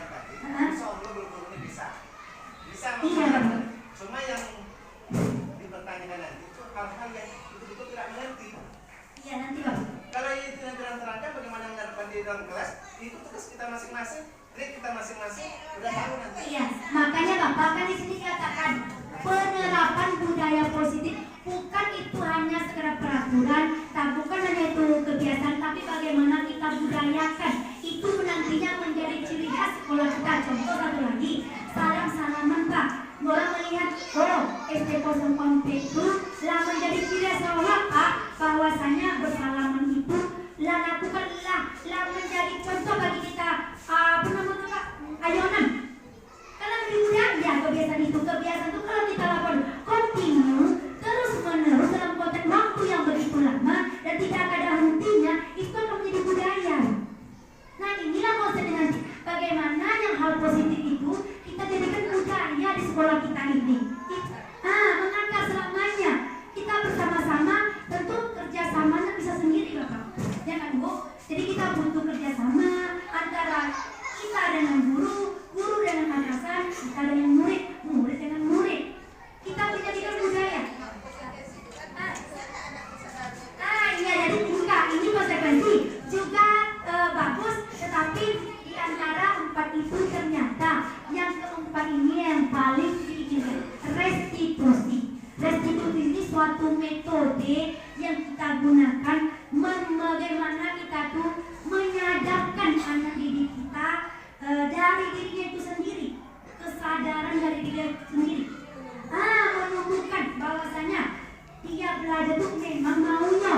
tadi, insya Allah belum dalam kelas, itu tugas kita masing-masing, grade kita masing-masing, udah tahu nanti. Iya, makanya Bapak kan di sini katakan penerapan budaya positif bukan itu hanya sekedar peraturan, bukan hanya itu kebiasaan, tapi bagaimana kita budayakan itu nantinya menjadi ciri khas sekolah kita. Contoh satu lagi, salam-salaman Pak. Orang melihat, oh SD 08 itu lah menjadi ciri khas sekolah Pak, bahwasanya bersalaman itu lah lakukanlah lah menjadi contoh bagi kita. Apa namanya Pak? Ayonan. Karena budaya kebiasaan itu kalau kita lakukan kontinu terus menerus dalam konteks waktu yang begitu lama dan tidak ada hentinya, itu akan menjadi budaya. Nah inilah konsepnya nanti, bagaimana yang hal positif itu kita jadikan budaya di sekolah kita ini. Mengakar selamanya kita bersama-sama, tentu kerjasamanya bisa sendiri Bapak, ya kan Bu? Jadi kita butuh kerjasama antara kita dengan guru, guru dengan atasan, kita dengan murid, murid dengan murid. Kita menjadikan budaya. Iya, jadi enggak, ini konsekuensi juga bagus, tetapi di antara 4 itu ternyata yang keempat ini yang paling diinginkan, restitusi. Restitusi ini suatu metode yang kita gunakan bagaimana kita tuh menyadarkan anak didik kita dari dirinya itu sendiri, kesadaran dari dirinya itu sendiri. Menumbuhkan bahwasanya dia belajar tuh memang maunya.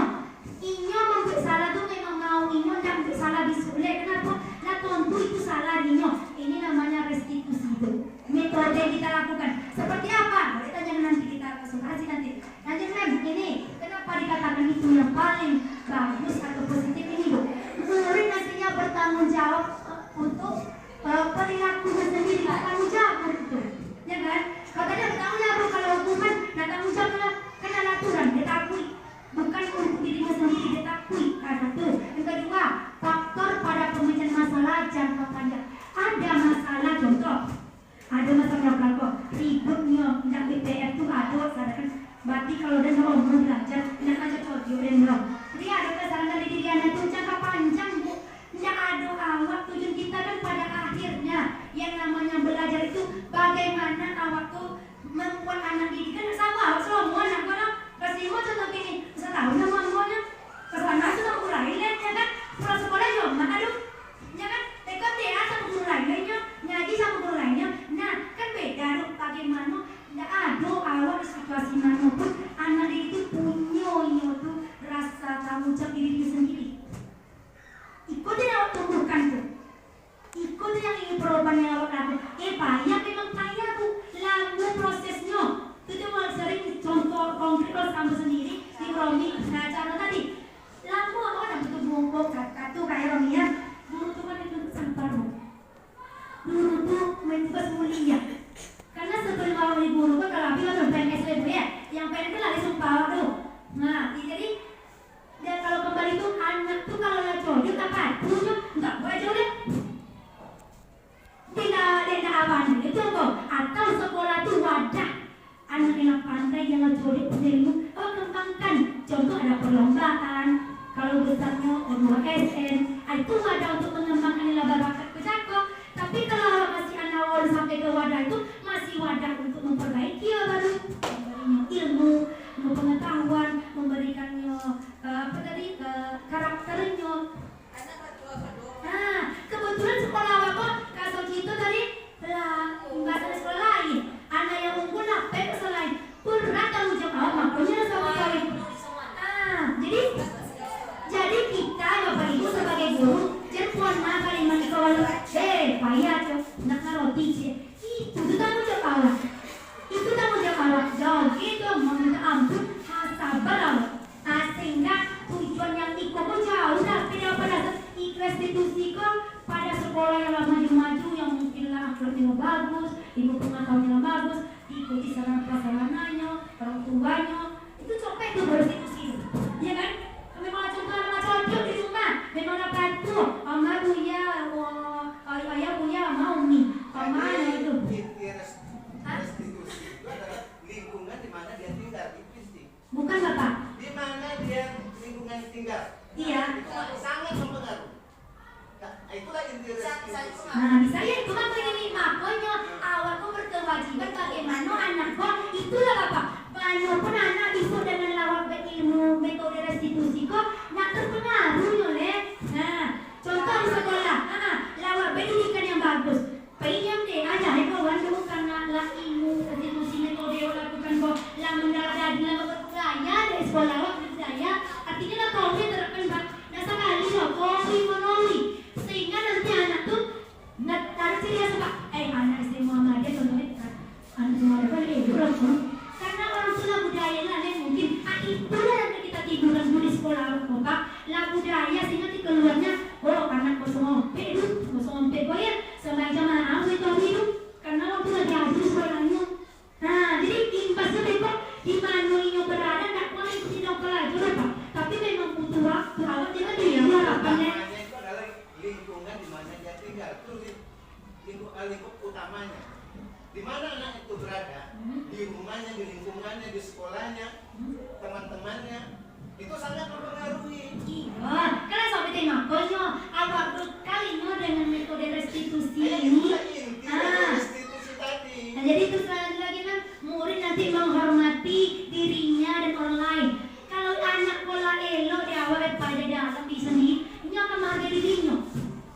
Inyo membuat salah tuh memang mau, inyo tidak membuat salah disulek. Kenapa? Nah tentu itu salah inyo. Ini namanya restitusi itu. Metode yang kita lakukan. Seperti apa? Boleh tanya nanti kita konsultasi nanti. Nanti Mem, ini kenapa dikatakan itu yang paling bagus atau positif ini Bu? Murid nantinya bertanggung jawab untuk perilakunya sendiri, tanggung jawab itu, ya kan? Kalau tadi bertanggung jawab kalau hukuman, nah tanggung jawab kan ada aturan, dia takui, bukan untuk dirinya sendiri, dia takui. Karena itu, yang kedua, faktor pada pemecahan masalah jangka panjang. Ada masalah contoh, ada masalah kok ributnya, tidak BPR itu ada, kan? Berarti kalau dia mau belajar, tidak aja coba dia mau. Jadi ada kesalahan dari diri anak itu jangka panjang Bu. Tidak ada awak tujuan kita kan pada akhirnya yang namanya belajar itu bagaimana awak tuh membuat anak didik kan sama awak semua anak orang kasih mau contoh gini setahun nama semuanya kesana sudah mulai lihat ya kan pulang sekolah juga mana aduh ya kan tekad dia sama guru lainnya ngaji sama guru lainnya. Nah kan beda dong bagaimana tidak ada awak situasi manapun anak didik itu punya tuh rasa tanggung jawab diri sendiri. Ikutin awak tumbuhkan tuh, ikutin yang ingin perubahan yang awak lakukan. Payah memang payah tuh, lalu prosesnya. Itu mau sering contoh konkret kalau kamu sendiri di Romi. Nah cara tadi, lalu awak dapat tuh bongkok kata tuh kayak Romi ya. Guru tuh kan itu sampar bu. Guru tuh main tugas mulia. Karena sebelum awak di guru kan kalau habis kan PNS bu ya, yang PNS kan lari sumpah tuh. Nah jadi dan kalau kembali tuh anak tuh kalau lihat cowok apa punya nggak boleh jauh tidak awan itu kok atau sekolah tuh wadah anak yang pandai yang cowok punya ilmu kembangkan. Contoh ada perlombaan kalau besarnya O2SN itu wadah untuk mengembangkan nilai bakat kejako. Tapi kalau masih anak awal sampai ke wadah itu masih wadah untuk memperbaiki baru memberinya ilmu, pengetahuan, memberikannya karakternya. Nah, kebetulan sekolah aku kasus itu tadi nggak ada sekolah lain. Anak yang unggul apa selain berat tanggung jawab makanya sama kali. Jadi kita Bapak Ibu sebagai guru jangan maaf kali mandi kawal. Payah tuh nak roti sih. Itu tanggung jawab awak. Itu tanggung jawab awak. Jadi itu meminta ampun sabar awak. Sehingga tujuan yang ikut jauh tapi pada restitusi kok pada sekolah yang lama maju yang mungkinlah akhlaknya bagus, ilmu pengetahuannya bagus, diikuti sarana prasarananya, orang tuanya, itu coba itu restitusi, ya kan? Memang contoh di rumah, memang apa itu? Mama buya, ayah buya mau nih, mama itu. Restitusi itu adalah lingkungan di mana dia tinggal, itu bukan Bapak? Di mana dia lingkungan tinggal. Iya. Itu sangat mempengaruhi. lingkup utamanya. Di mana anak itu berada, di rumahnya, di lingkungannya, di sekolahnya, teman-temannya, itu sangat mempengaruhi. Iya, karena sampai tengok nyo, awak bekal nyo dengan metode restitusi Itu ini. inti dari restitusi tadi. Nah, jadi itu selanjutnya lagi kan murid nanti menghormati dirinya dan orang lain. Kalau anak pola elok di awal pada dalam di sini, ini akan menghargai dirinya.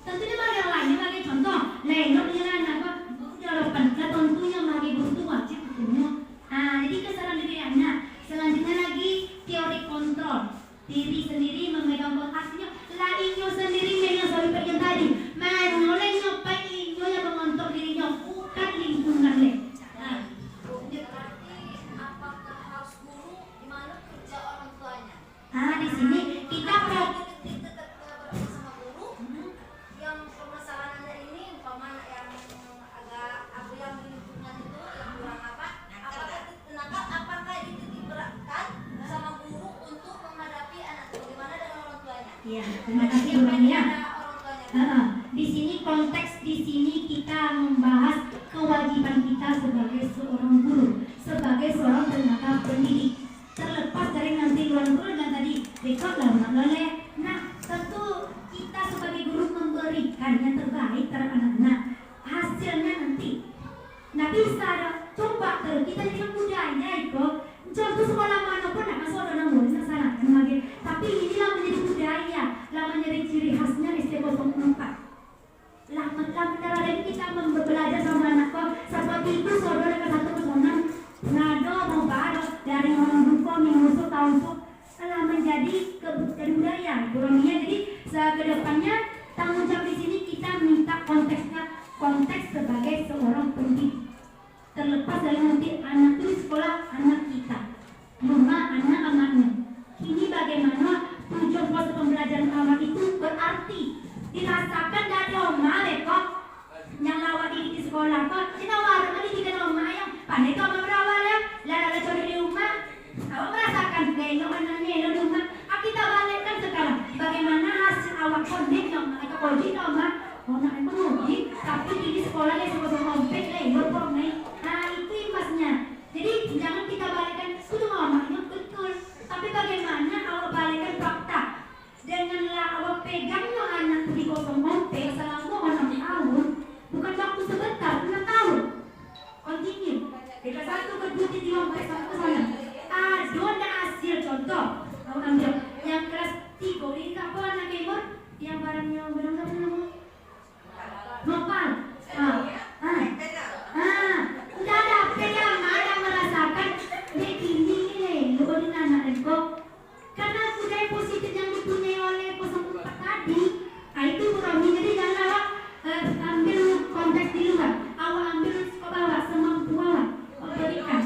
Tentunya bagi yang lainnya bagi contoh, elok dengan anak apa? Jawaban, tentunya bagi guru itu wajib hukumnya. Nah, jadi kesalahan diri anak. Selanjutnya lagi teori kontrol. Diri sendiri memegang artinya lainnya sendiri megang soal bagian tadi. Manolenya painnya yang mengontrol dirinya bukan lingkungan le. Nah, Berarti apakah harus guru di mana kerja orang tuanya? di sini kita tetap berarti sama guru yang permasalahannya ini umpama yang agak apa yang di lingkungan itu yang kurang apa? Apakah itu diberatkan sama guru untuk menghadapi anak itu? Bagaimana dengan orang tuanya? ya, terima kasih Burania. Ada orang tuanya. Di sini konteks di sini kita membahas kewajiban kita sebagai seorang guru, sebagai seorang tenaga pendidik. Terlepas dari nanti luar guru dan tadi rekod lah oleh. Nah, tentu kita sebagai guru memberikan yang terbaik terhadap anak-anak. Hasilnya nanti. Nah, bisa coba tuh kita jadi budaya itu. Contoh sekolah mana pun nak masuk dalam murid sana kan lagi. Tapi inilah menjadi budaya, lah menjadi ciri khasnya ST04. Lah menara kita belajar sama anak kok seperti itu saudara ke 106 nado mau baro dari orang ruko minggu tahun tuh telah menjadi kebutuhan budaya Burania. Jadi kedepannya tanggung jawab di sini kita minta konteks sebagai seorang pendidik. Terlepas dari nanti anak itu di sekolah anak kita, rumah anak-anaknya. Ini bagaimana tujuan proses pembelajaran anak itu berarti dirasakan dari rumah kok yang lawat di sekolah kok kita warna di tiga rumah yang pandai kok berawal ya lalu cari di rumah awak merasakan gelo anaknya di rumah kita balikkan sekarang bagaimana hasil awak konek yang mereka koji rumah nak ekonomi tapi di sekolahnya sebagai kompet berpong nah itu imbasnya. Jadi jangan kita balikkan itu ngomongnya betul tapi bagaimana awak balikkan fakta denganlah awak pegangnya anak di kosong kompet selama 6 tahun bukan waktu sebentar 6 tahun continue dari 1 ke 2 3 4 sampai ke sana ada hasil contoh awak ambil yang kelas 3 ini apa anak gamer yang barangnya barang apa namanya nopal udah ada yang ada merasakan begini lu oleh anak engkau karena budaya positif yang dipunyai oleh 04 tadi itu Burani. Jadi jangan ambil konteks di luar awak ambil ke bawah semampu awak berikan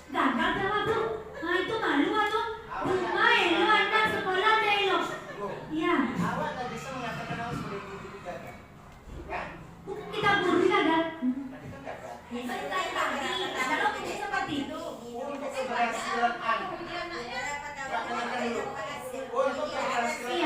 gagal jawab tuh itu malu atau rumah lu anak sekolah deh lo ya Awak tak bisa mengatakan awak sebagai guru itu gagal, kan? kita guru gagal Tadi kan gagal. kalau kita seperti itu Untuk keberhasilan anak, tak dengarkan dulu. Untuk keberhasilan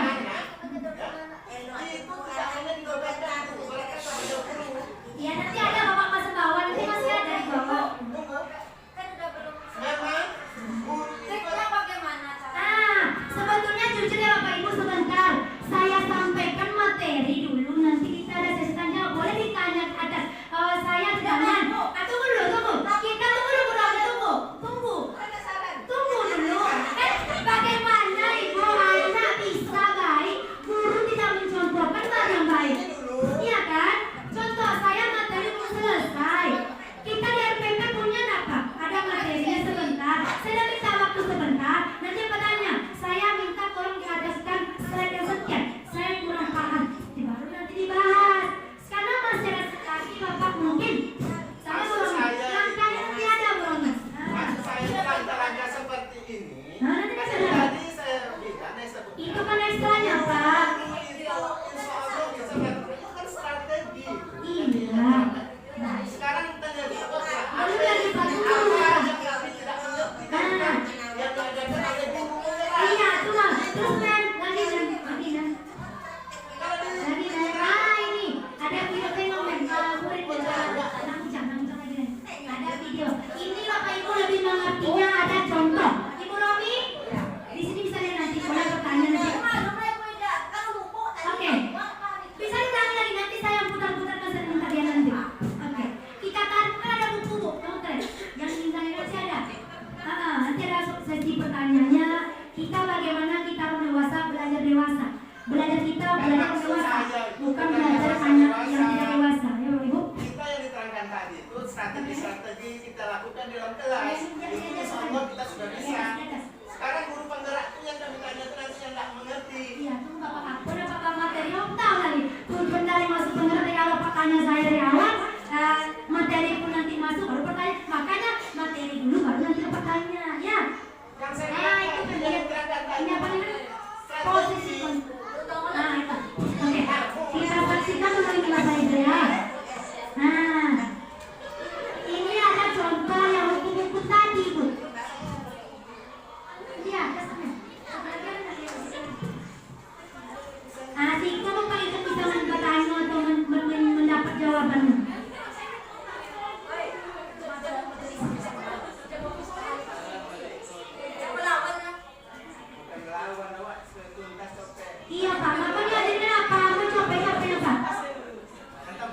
Iya Pak, makanya adanya apa? Mencoba apa ya Pak?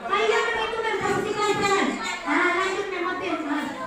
Kayak itu kan posisi kanan. Ah, lanjut memotif Mas.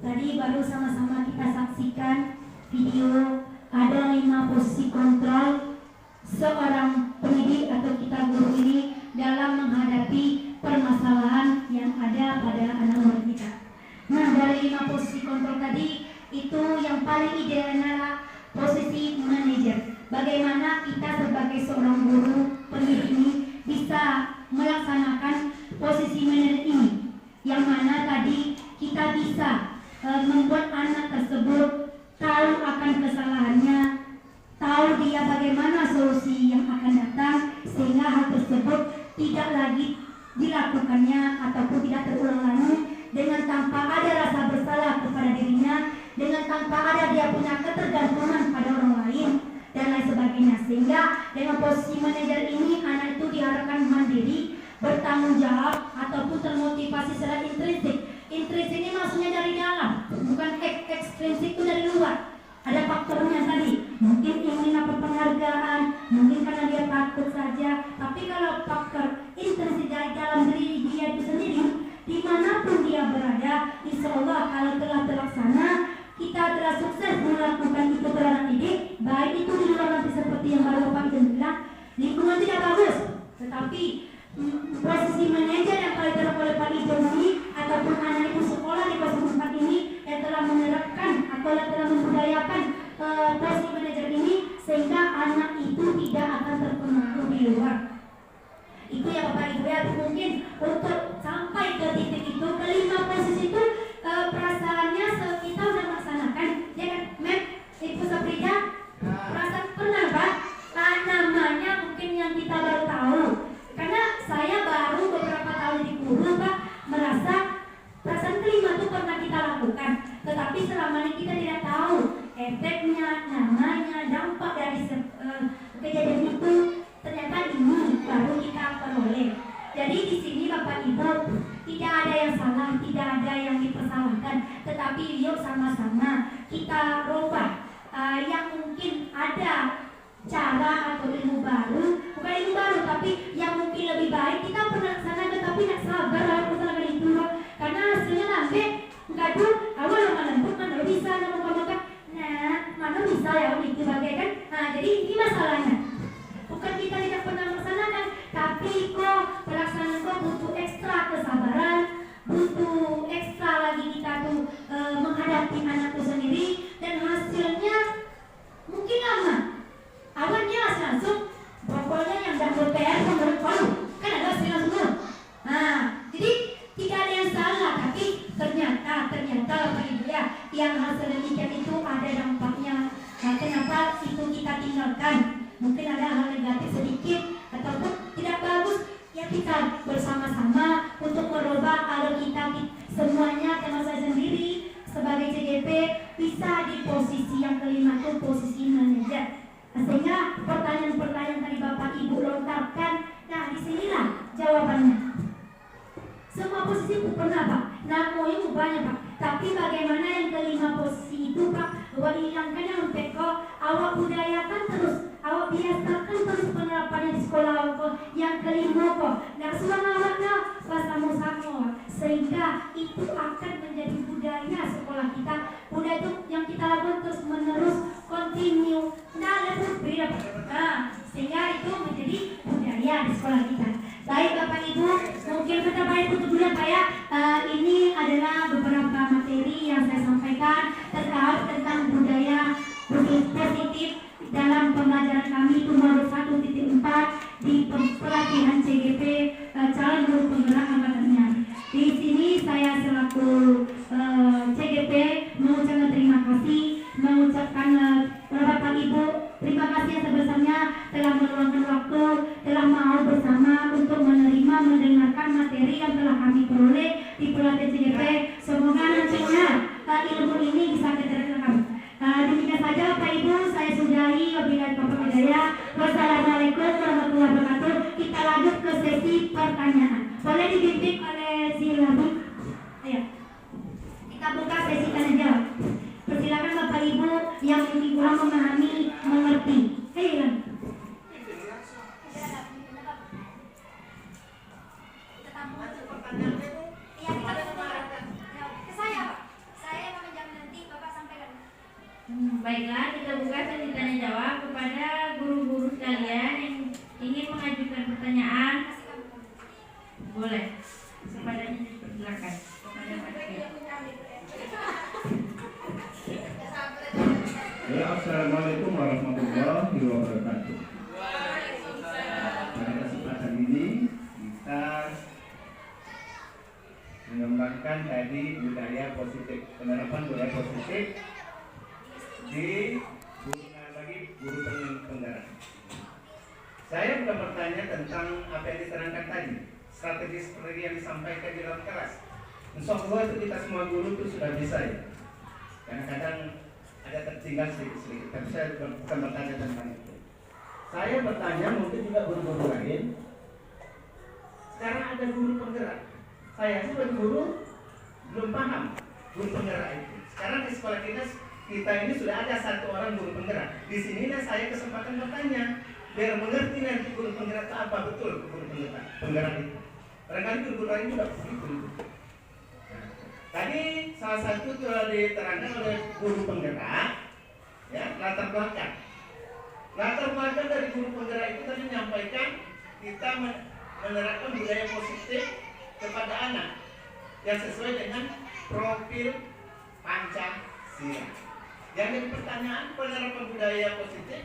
Tadi baru sama-sama kita saksikan video ada 5 posisi kontrol seorang pendidik atau kita guru ini dalam menghadapi permasalahan yang ada pada anak murid kita. Nah, dari 5 posisi kontrol tadi itu yang paling ideal adalah posisi manajer. Bagaimana kita sebagai seorang guru pendidik ini bisa melaksanakan posisi manajer ini, yang mana tadi kita bisa membuat anak tersebut tahu akan kesalahannya, tahu dia bagaimana solusi yang akan datang, sehingga hal tersebut tidak lagi dilakukannya ataupun tidak terulang lagi, dengan tanpa ada rasa bersalah kepada dirinya, dengan tanpa ada dia punya ketergantungan pada orang lain dan lain sebagainya. Sehingga dengan posisi manajer ini anak itu diharapkan mandiri, bertanggung jawab ataupun termotivasi secara intrinsik. Intrinsik ini maksudnya dari dalam, bukan ekstrinsik itu dari luar. Ada faktornya tadi, mungkin ingin dapat penghargaan, mungkin karena dia takut saja. Tapi kalau faktor intrinsik dari dalam diri dia itu sendiri, dimanapun dia berada, insya Allah kalau telah terlaksana, kita telah sukses melakukan itu ke anak didik, baik itu di luar nanti seperti yang baru Bapak Ibu bilang, lingkungan tidak bagus, tetapi posisi manajer yang telah diterapkan oleh Pak Ibu ini ataupun anak ibu sekolah di posisi 4 ini yang telah menerapkan atau yang telah membudayakan posisi manajer ini, sehingga anak itu tidak akan terpengaruh di luar. Itu ya Bapak Ibu ya, mungkin untuk sampai ke titik itu, kelima posisi itu perasaannya kita sudah melaksanakan, ya kan, Mem? Ibu Sabrina, perasaan pernah Pak? Namanya mungkin yang kita baru tahu, karena saya baru beberapa tahun di guru Pak, merasa perasaan kelima itu pernah kita lakukan, tetapi selama ini kita tidak tahu efeknya, namanya, dampak dari kejadian itu. Ternyata ini baru kita peroleh. Jadi di sini Bapak Ibu tidak ada yang salah, tidak ada yang dipersalahkan, tetapi yuk sama-sama kita rubah yang mungkin ada cara atau ilmu baru, bukan ilmu baru tapi yang mungkin lebih baik kita pernah laksanakan, tapi tidak sabar dalam melaksanakan itu loh, karena hasilnya nanti gaduh awal mana lembut mana bisa nama mana bisa ya itu bagaikan. Nah jadi ini masalahnya, bukan kita tidak pernah melaksanakan, tapi kok pelaksanaan kok butuh ekstra kesabaran, butuh ekstra lagi kita tuh menghadapi anak itu sendiri, dan hasilnya mungkin lama. Awalnya langsung, pokoknya yang gak berPR menurut kamu kan ada hasil langsung. Nah, jadi tidak ada yang salah, tapi ternyata Bapak Ibu ya, yang hasil demikian itu ada dampaknya. Nah, kenapa itu kita tinggalkan? Mungkin ada hal negatif sedikit ataupun tidak bagus, ya kita bersama-sama untuk merubah agar kita semuanya, termasuk saya sendiri sebagai CGP, bisa di posisi yang kelima itu posisi manajer. Sehingga pertanyaan-pertanyaan tadi Bapak Ibu lontarkan, nah disinilah jawabannya. Semua posisi itu pernah Pak, namun banyak Pak, tapi bagaimana yang kelima posisi itu Pak, bahwa dihilangkan yang kok awak budayakan terus, awak biasakan terus penerapannya di sekolah kok. Yang kelima kok, nah suang awaknya sama-sama, sehingga itu akan menjadi budaya sekolah kita. Budaya itu yang kita lakukan terus menerus, continue, sehingga itu menjadi budaya di sekolah kita. Baik Bapak Ibu, mungkin kita baik tutup dulu Pak ya. Ini adalah beberapa materi yang saya sampaikan terkait tentang budaya positif dalam pembelajaran kami itu modul 1.4 di pelatihan CGP calon guru penggerak angkatannya. Di sini saya selaku CGP mengucapkan terima kasih, mengucapkan Bapak Ibu terima kasih yang sebesarnya telah meluangkan waktu, telah mau bersama hidayah. Wassalamualaikum warahmatullahi wabarakatuh. Kita lanjut ke sesi pertanyaan. Boleh dibimbing oleh si Labu. Ayo. Kita buka sesi tanya jawab. Persilakan Bapak Ibu yang lebih kurang memahami, mengerti. Hei Lan. Baiklah, kita buka sesi tanya jawab kepada guru-guru sekalian yang ingin mengajukan pertanyaan. Boleh. Kepadanya dipersilakan. Kepada Pak Cik. Ya, assalamualaikum warahmatullahi wabarakatuh. Pada kesempatan ini kita mengembangkan tadi budaya positif, penerapan budaya positif di guru penggerak. Saya bukan bertanya tentang apa yang diterangkan tadi, strategi seperti yang disampaikan di dalam kelas. Insyaallah itu kita semua guru itu sudah bisa ya. Karena kadang ada tertinggal sedikit-sedikit, tapi saya bukan bertanya tentang itu. Saya bertanya mungkin juga guru-guru lain. Sekarang ada guru penggerak. Saya sebagai guru belum paham guru penggerak itu. Sekarang di sekolah kita ini sudah ada satu orang guru penggerak. Di sinilah saya kesempatan bertanya, biar mengerti nanti guru penggerak itu apa betul guru penggerak itu. Barangkali guru-guru lain juga begitu. Tadi salah satu telah diterangkan oleh guru penggerak, ya, latar belakang. Latar belakang dari guru penggerak itu tadi menyampaikan kita menerapkan budaya positif kepada anak yang sesuai dengan profil Pancasila. Yang jadi pertanyaan, penerapan budaya positif,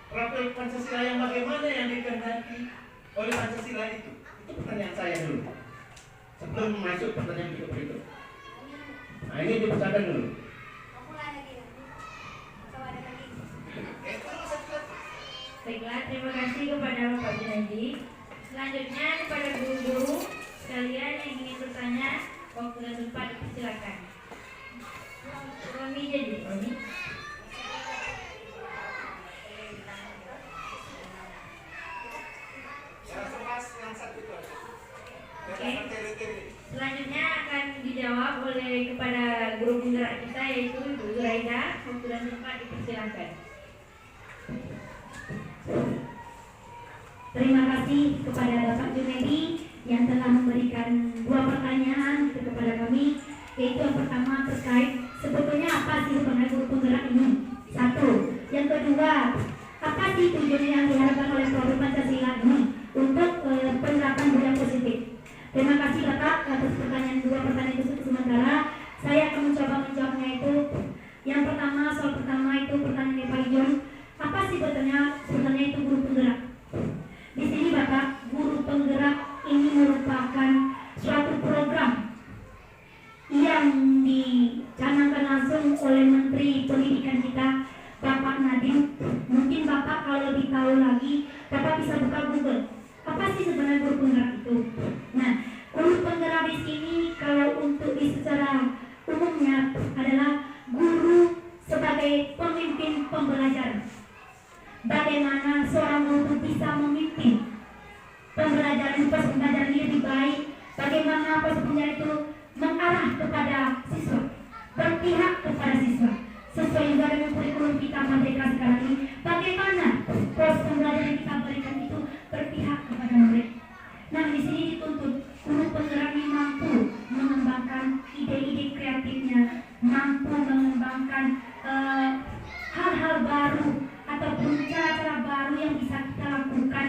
profil Pancasila yang bagaimana yang dikehendaki oleh Pancasila itu? Itu pertanyaan saya dulu. Sebelum masuk pertanyaan berikut. Nah, ini dibacakan dulu. Baiklah, terima kasih kepada Bapak Junaidi. Selanjutnya kepada guru-guru sekalian yang ingin bertanya, waktu dan tempat dipersilakan. Romi jadi Romi. Yang satu itu. Oke. Selanjutnya akan dijawab oleh kepada guru penggerak kita yaitu Ibu Zuraida. Waktu dan tempat dipersilakan. Terima kasih kepada Bapak Junaidi yang telah memberikan dua pertanyaan kepada kami, yaitu yang pertama terkait sebetulnya apa sih sebenarnya guru penggerak ini? Satu. Yang kedua, apa sih tujuan yang diharapkan oleh Profil Pancasila ini untuk penerapan budaya positif? Terima kasih Bapak atas dua pertanyaan itu. Sementara saya akan mencoba menjawabnya itu. Yang pertama, soal pertama itu pertanyaan yang paling jauh. Apa sih sebenarnya itu guru penggerak? Di sini Bapak, guru penggerak ini merupakan suatu program yang dicanangkan langsung oleh Menteri Pendidikan kita, Bapak Nadiem. Mungkin Bapak kalau lebih tahu lagi, Bapak bisa buka Google. Apa sih sebenarnya guru penggerak itu? Nah, guru penggerak di sini kalau untuk secara umumnya adalah guru sebagai pemimpin pembelajaran. Bagaimana seorang guru bisa memimpin pembelajaran ini lebih baik? Bagaimana proses pembelajaran itu mengarah kepada siswa, berpihak kepada siswa, sesuai juga dengan kurikulum kita Merdeka sekarang ini. Bagaimana proses pembelajaran yang kita berikan itu berpihak kepada murid. Nah, di sini dituntut guru penggerak ini mampu mengembangkan ide-ide kreatifnya, mampu mengembangkan hal-hal baru ataupun cara-cara baru yang bisa kita lakukan,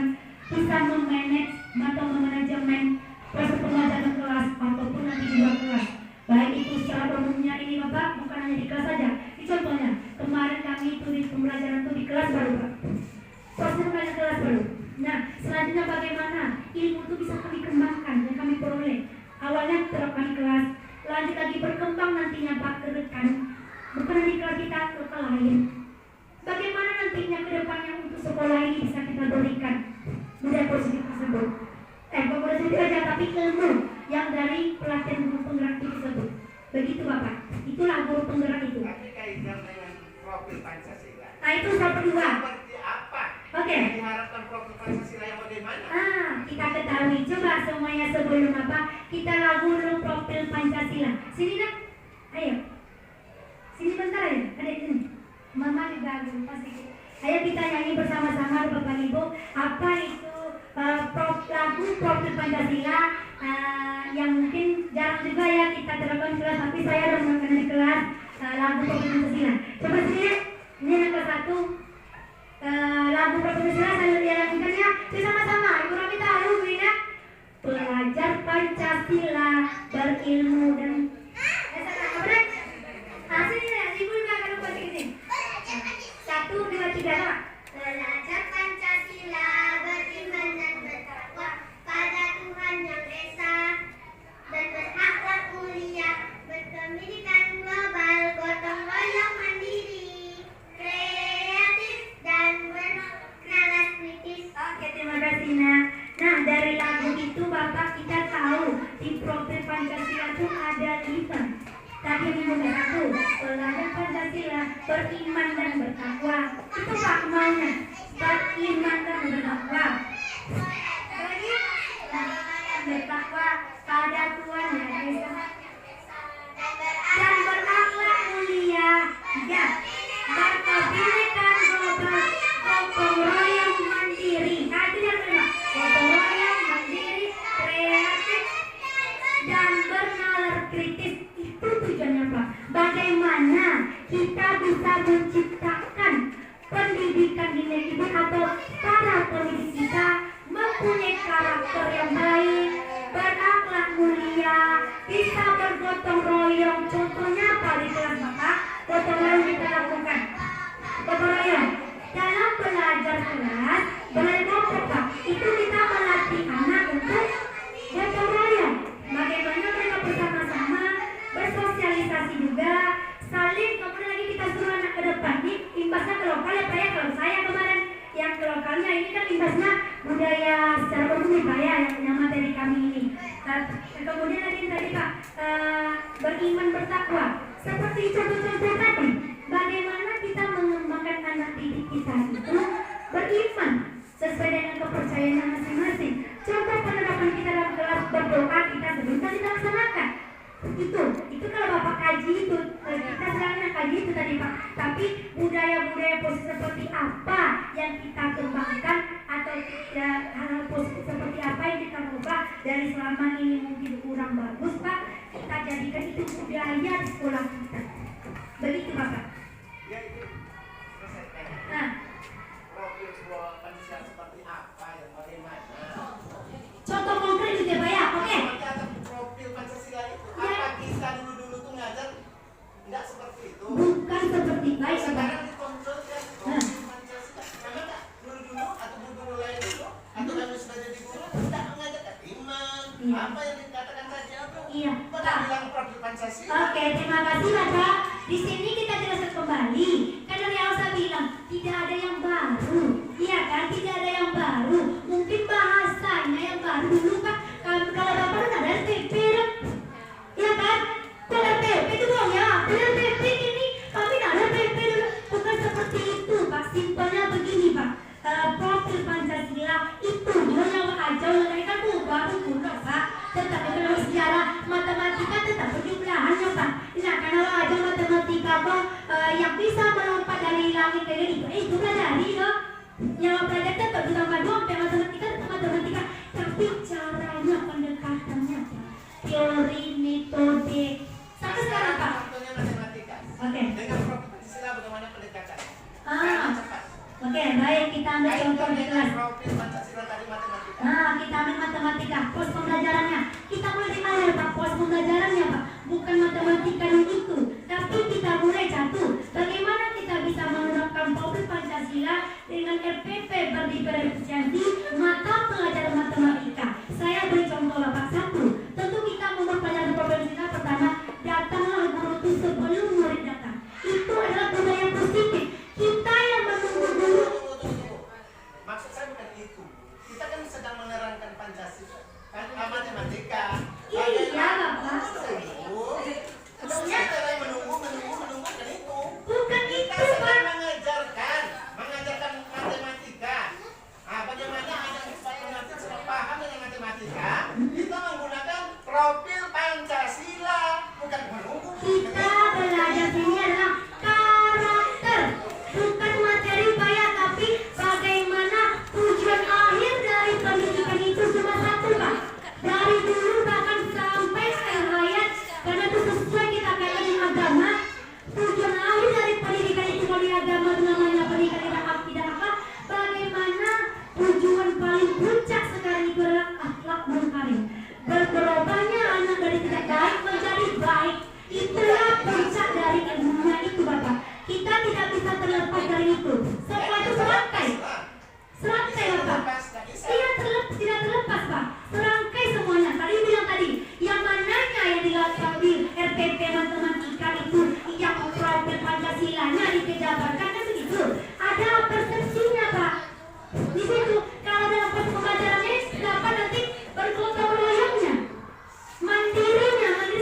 bisa memanage atau memanajemen proses pembelajaran kelas ataupun nanti di luar kelas. Baik itu secara umumnya ini Bapak, bukan hanya di kelas saja. Ini contohnya, kemarin kami itu di pembelajaran itu di kelas baru Pak. Proses pembelajaran kelas baru. Nah, selanjutnya bagaimana ilmu itu bisa kami kembangkan dan kami peroleh. Awalnya terapkan di kelas, lanjut lagi berkembang nantinya Pak ke depan. Bukan di kelas kita ke lain. Bagaimana nantinya ke depannya untuk sekolah ini bisa kita berikan budaya positif tersebut. Bukan positif saja, tapi ilmu yang dari pelatihan guru penggerak itu tersebut. Begitu Bapak. Itulah guru penggerak itu. Tapi kaitan dengan profil Pancasila. Nah, itu soal kedua. Seperti kita lagu profil Pancasila. Sini nak, ayo. Sini bentar ya, ada di sini. Mama juga lupa sedikit. Ayo kita nyanyi bersama-sama Bapak Ibu. Apa itu lagu profil Pancasila yang mungkin jarang juga ya kita terapkan di kelas, tapi saya udah mengenal di kelas lagu profil Pancasila. Coba sini ya, ini yang ke-1. Lagu profil Pancasila sambil dilakukan ya. Bersama-sama, Ibu Rami tahu Wina. Belajar Pancasila, berilmu dan sini ya, Ibu juga akan lupa sini. 1, 2, 3, Pak. Belajar Pancasila, beriman dan bertakwa pada Tuhan Yang Esa, dan berakhlak mulia, berpendidikan global, gotong royong mandiri, kreatif dan bernalar kritis. Oke, terima kasih Nak. Nah, dari lagu itu Bapak kita tahu di profil Pancasila itu ada 5. Tadi yang 1, belajar Pancasila, beriman dan bertakwa. Itu maknanya, beriman dan bertakwa. Bertakwa pada Tuhan Yang Esa dan berakhlak mulia. 3, berkebinekaan global, gotong royong mandiri. Itu yang kedua, gotong royong mandiri, kreatif dan bernalar kritis. Itu tujuannya Pak. Bagaimana kita bisa menciptakan pendidikan di negeri atau para pendidik kita mempunyai karakter yang baik, berakhlak mulia, bisa bergotong royong. Contohnya apa di kelas Bapak? Gotong royong kita lakukan. Gotong royong dalam belajar kelas, berkelompok Pak. Itu kita melatih anak untuk gotong royong. Bagaimana mereka bersama-sama bersosialisasi juga, saling. Kemudian lagi kita suruh anak ke depan. Ini imbasnya ke lokal ya Pak ya. Kalau saya kemarin yang ke lokalnya ini kan imbasnya budaya secara umum nih Pak ya, yang materi kami ini. Kemudian lagi tadi Pak, beriman bertakwa. Seperti contoh-contoh tadi, bagaimana kita mengembangkan anak didik kita itu beriman sesuai dengan kepercayaan masing-masing. Contoh penerapan kita dalam kelas berdoa kita sebentar kita laksanakan. Itu kalau Bapak kaji itu, kita sedang kaji itu tadi Pak. Tapi budaya-budaya positif seperti apa yang kita kembangkan, atau hal-hal positif seperti apa yang kita ubah dari selama ini mungkin kurang bagus Pak, kita jadikan itu budaya di sekolah kita. Begitu Bapak. Ya itu selesaikan. Nah, Profil Pancasila seperti apa yang bagaimana? contoh konkret gitu ya Pak ya. Oke. Profil Pancasila itu apa kita dulu tuh ngajar enggak seperti itu. Bukan seperti baik Bapak. Sekarang dikontrolkan profil Pancasila. Karena enggak dulu atau guru lain dulu atau kami sudah jadi guru tidak mengajarkan iman. Iya. Apa yang dikatakan tadi apa? Iya. Pada bilang profil Pancasila. Oke, terima kasih Bapak. Di sini kita jelaskan kembali. Kan dari awal saya bilang tidak ada yang baru, iya kan? Tidak ada yang baru. Mungkin bahasanya yang baru dulu Pak. Kalau Bapak kan ada PP, iya kan? Kalau PP itu dong ya. Benar PP ini kami tidak ada PP dulu. Bukan seperti itu Pak. Simpelnya begini Pak. Profil Pancasila itu yang aja kan baru kuno Pak. Tetapi kalau sejarah matematika tetap perjumlahannya Pak. Nah, karena aja matematika Pak yang bisa melompat dari langit ke langit itu pelajari loh. Yang belajar tetap ditambah 2 sampai matematika tetap matematika. Tapi caranya pendekatannya Pak. Teori, metode. Sampai sekarang Pak. Contohnya matematika. Oke. Dengan profil Pancasila bagaimana pendekatan? Cepat. Oke, baik kita ambil contoh di kelas. Profil Pancasila tadi matematika. Nah, kita ambil matematika, pos pembelajarannya. Kita mulai di mana Pak? Pos pembelajarannya Pak. Bukan matematika yang itu, tapi kita mulai satu. Bagaimana kita bisa menerapkan profil Pancasila dengan RPP berdiferensiasi mata pelajaran matematika. Saya beri contoh Bapak. 1. Tentu kita membuat pelajaran profil Pancasila pertama, datanglah guru itu sebelum murid datang. Itu adalah budaya positif. Kita yang menunggu guru. Tunggu. Maksud saya bukan itu. Kita kan sedang menerangkan Pancasila. Kan matematika. Iya Bapak. Maksudnya cara menunggu kan itu. Bukan Kita itu sedang Pak. mengajarkan matematika. Bagaimana anak kemarin. Berubahnya anak dari tidak baik menjadi baik, itulah puncak dari ilmunya itu Bapak. Kita tidak bisa terlepas dari itu. Semua itu serangkai Bapak. Tidak terlepas Pak. Serangkai semuanya. Tadi bilang tadi, yang mananya yang dilakukan di RPP matematika itu yang profil Pancasilanya dikejabarkan kan begitu. Ada persepsinya Pak. Di situ kalau dalam proses pembelajarannya dapat nanti bergotong royongnya, mandiri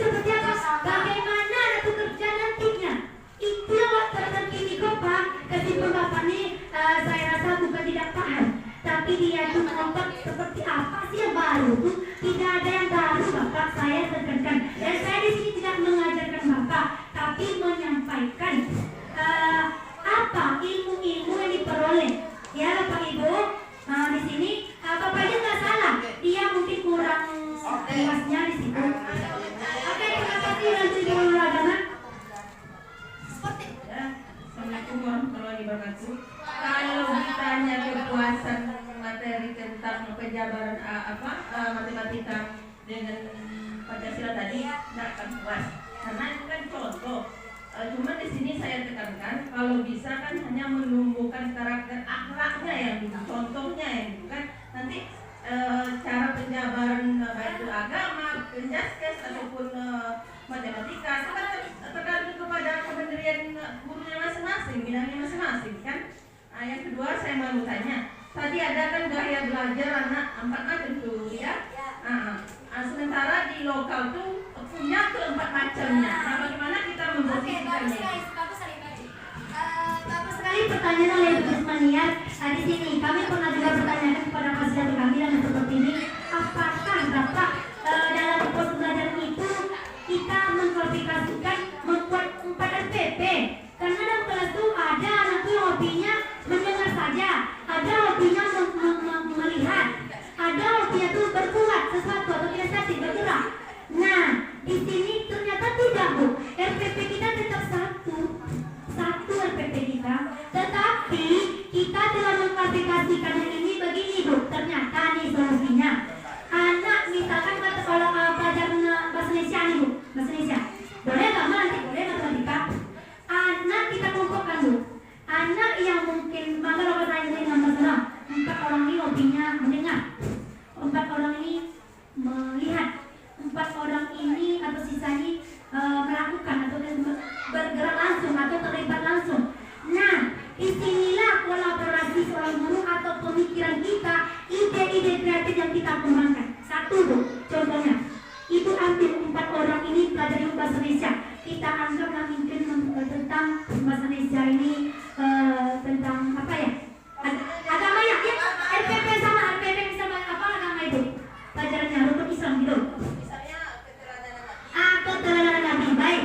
seperti apa, bagaimana itu kerja nantinya. Itu yang terkini kok Pak. Kesimpulan Bapak ini saya rasa bukan tidak paham, tapi dia itu ngomong seperti apa sih yang baru tuh. Tidak ada yang baru Bapak, saya tekankan. Dan saya di sini tidak mengajarkan Bapak, tapi menyampaikan apa ilmu-ilmu yang diperoleh. Ya Bapak Ibu, di sini Bapaknya nggak salah, dia mungkin kurang luasnya di situ. Oke, terima kasih Menteri Guru Agama. Assalamualaikum warahmatullahi wabarakatuh. Kalau ditanya kepuasan materi tentang penjabaran matematika dengan Pancasila tadi, tidak akan puas karena itu kan contoh. Cuma di sini saya tekankan kalau bisa kan hanya menumbuhkan karakter akhlaknya yang dulu, contohnya yang dulu kan nanti cara penjabaran baik itu agama, penjaskes ataupun matematika itu kan tergantung kepada kementerian gurunya masing-masing, bidangnya masing-masing kan. Yang kedua saya mau tanya, tadi ada kan gaya belajar anak 4 macam tuh ya. Sementara di lokal tuh punya keempat macamnya. Nah, bagaimana kita memposisikannya? Bagus sekali pertanyaan oleh Ibu Ismaniar. Di sini kami pernah juga bertanyakan kepada mahasiswa kami dan seperti ini, apakah Bapak dalam proses belajar itu kita mengklasifikasikan membuat 4 SPP? Karena dalam kelas itu ada anak yang hobinya mendengar saja, ada hobinya melihat, ada hobinya tuh berbuat sesuatu atau inisiatif bergerak. Nah, di sini ternyata tidak Bu, RPP kita tetap satu RPP kita, tetapi kita telah mengklasifikasikan ini begini Bu. Ternyata nih solusinya, anak misalkan kalau pelajaran bahasa Indonesia nih Bu, bahasa Indonesia boleh nggak nanti boleh matematika, anak kita kelompokkan Bu. Anak yang mungkin kalau saya ini nama 4 orang ini hobinya mendengar, 4 orang ini melihat, 4 orang ini atau sisanya melakukan atau bergerak langsung atau terlibat langsung. Nah, disinilah kolaborasi seorang guru atau pemikiran kita, ide-ide kreatif yang kita kembangkan. Satu Bu, contohnya Ibu ambil 4 orang ini pelajari bahasa Indonesia. Kita anggaplah mungkin tentang bahasa Indonesia ini tentang apa ya? Agama ya? RPP sama RPP sama apa agama itu? Pelajarannya rukun Islam gitu. Keteladanan Nabi. Baik,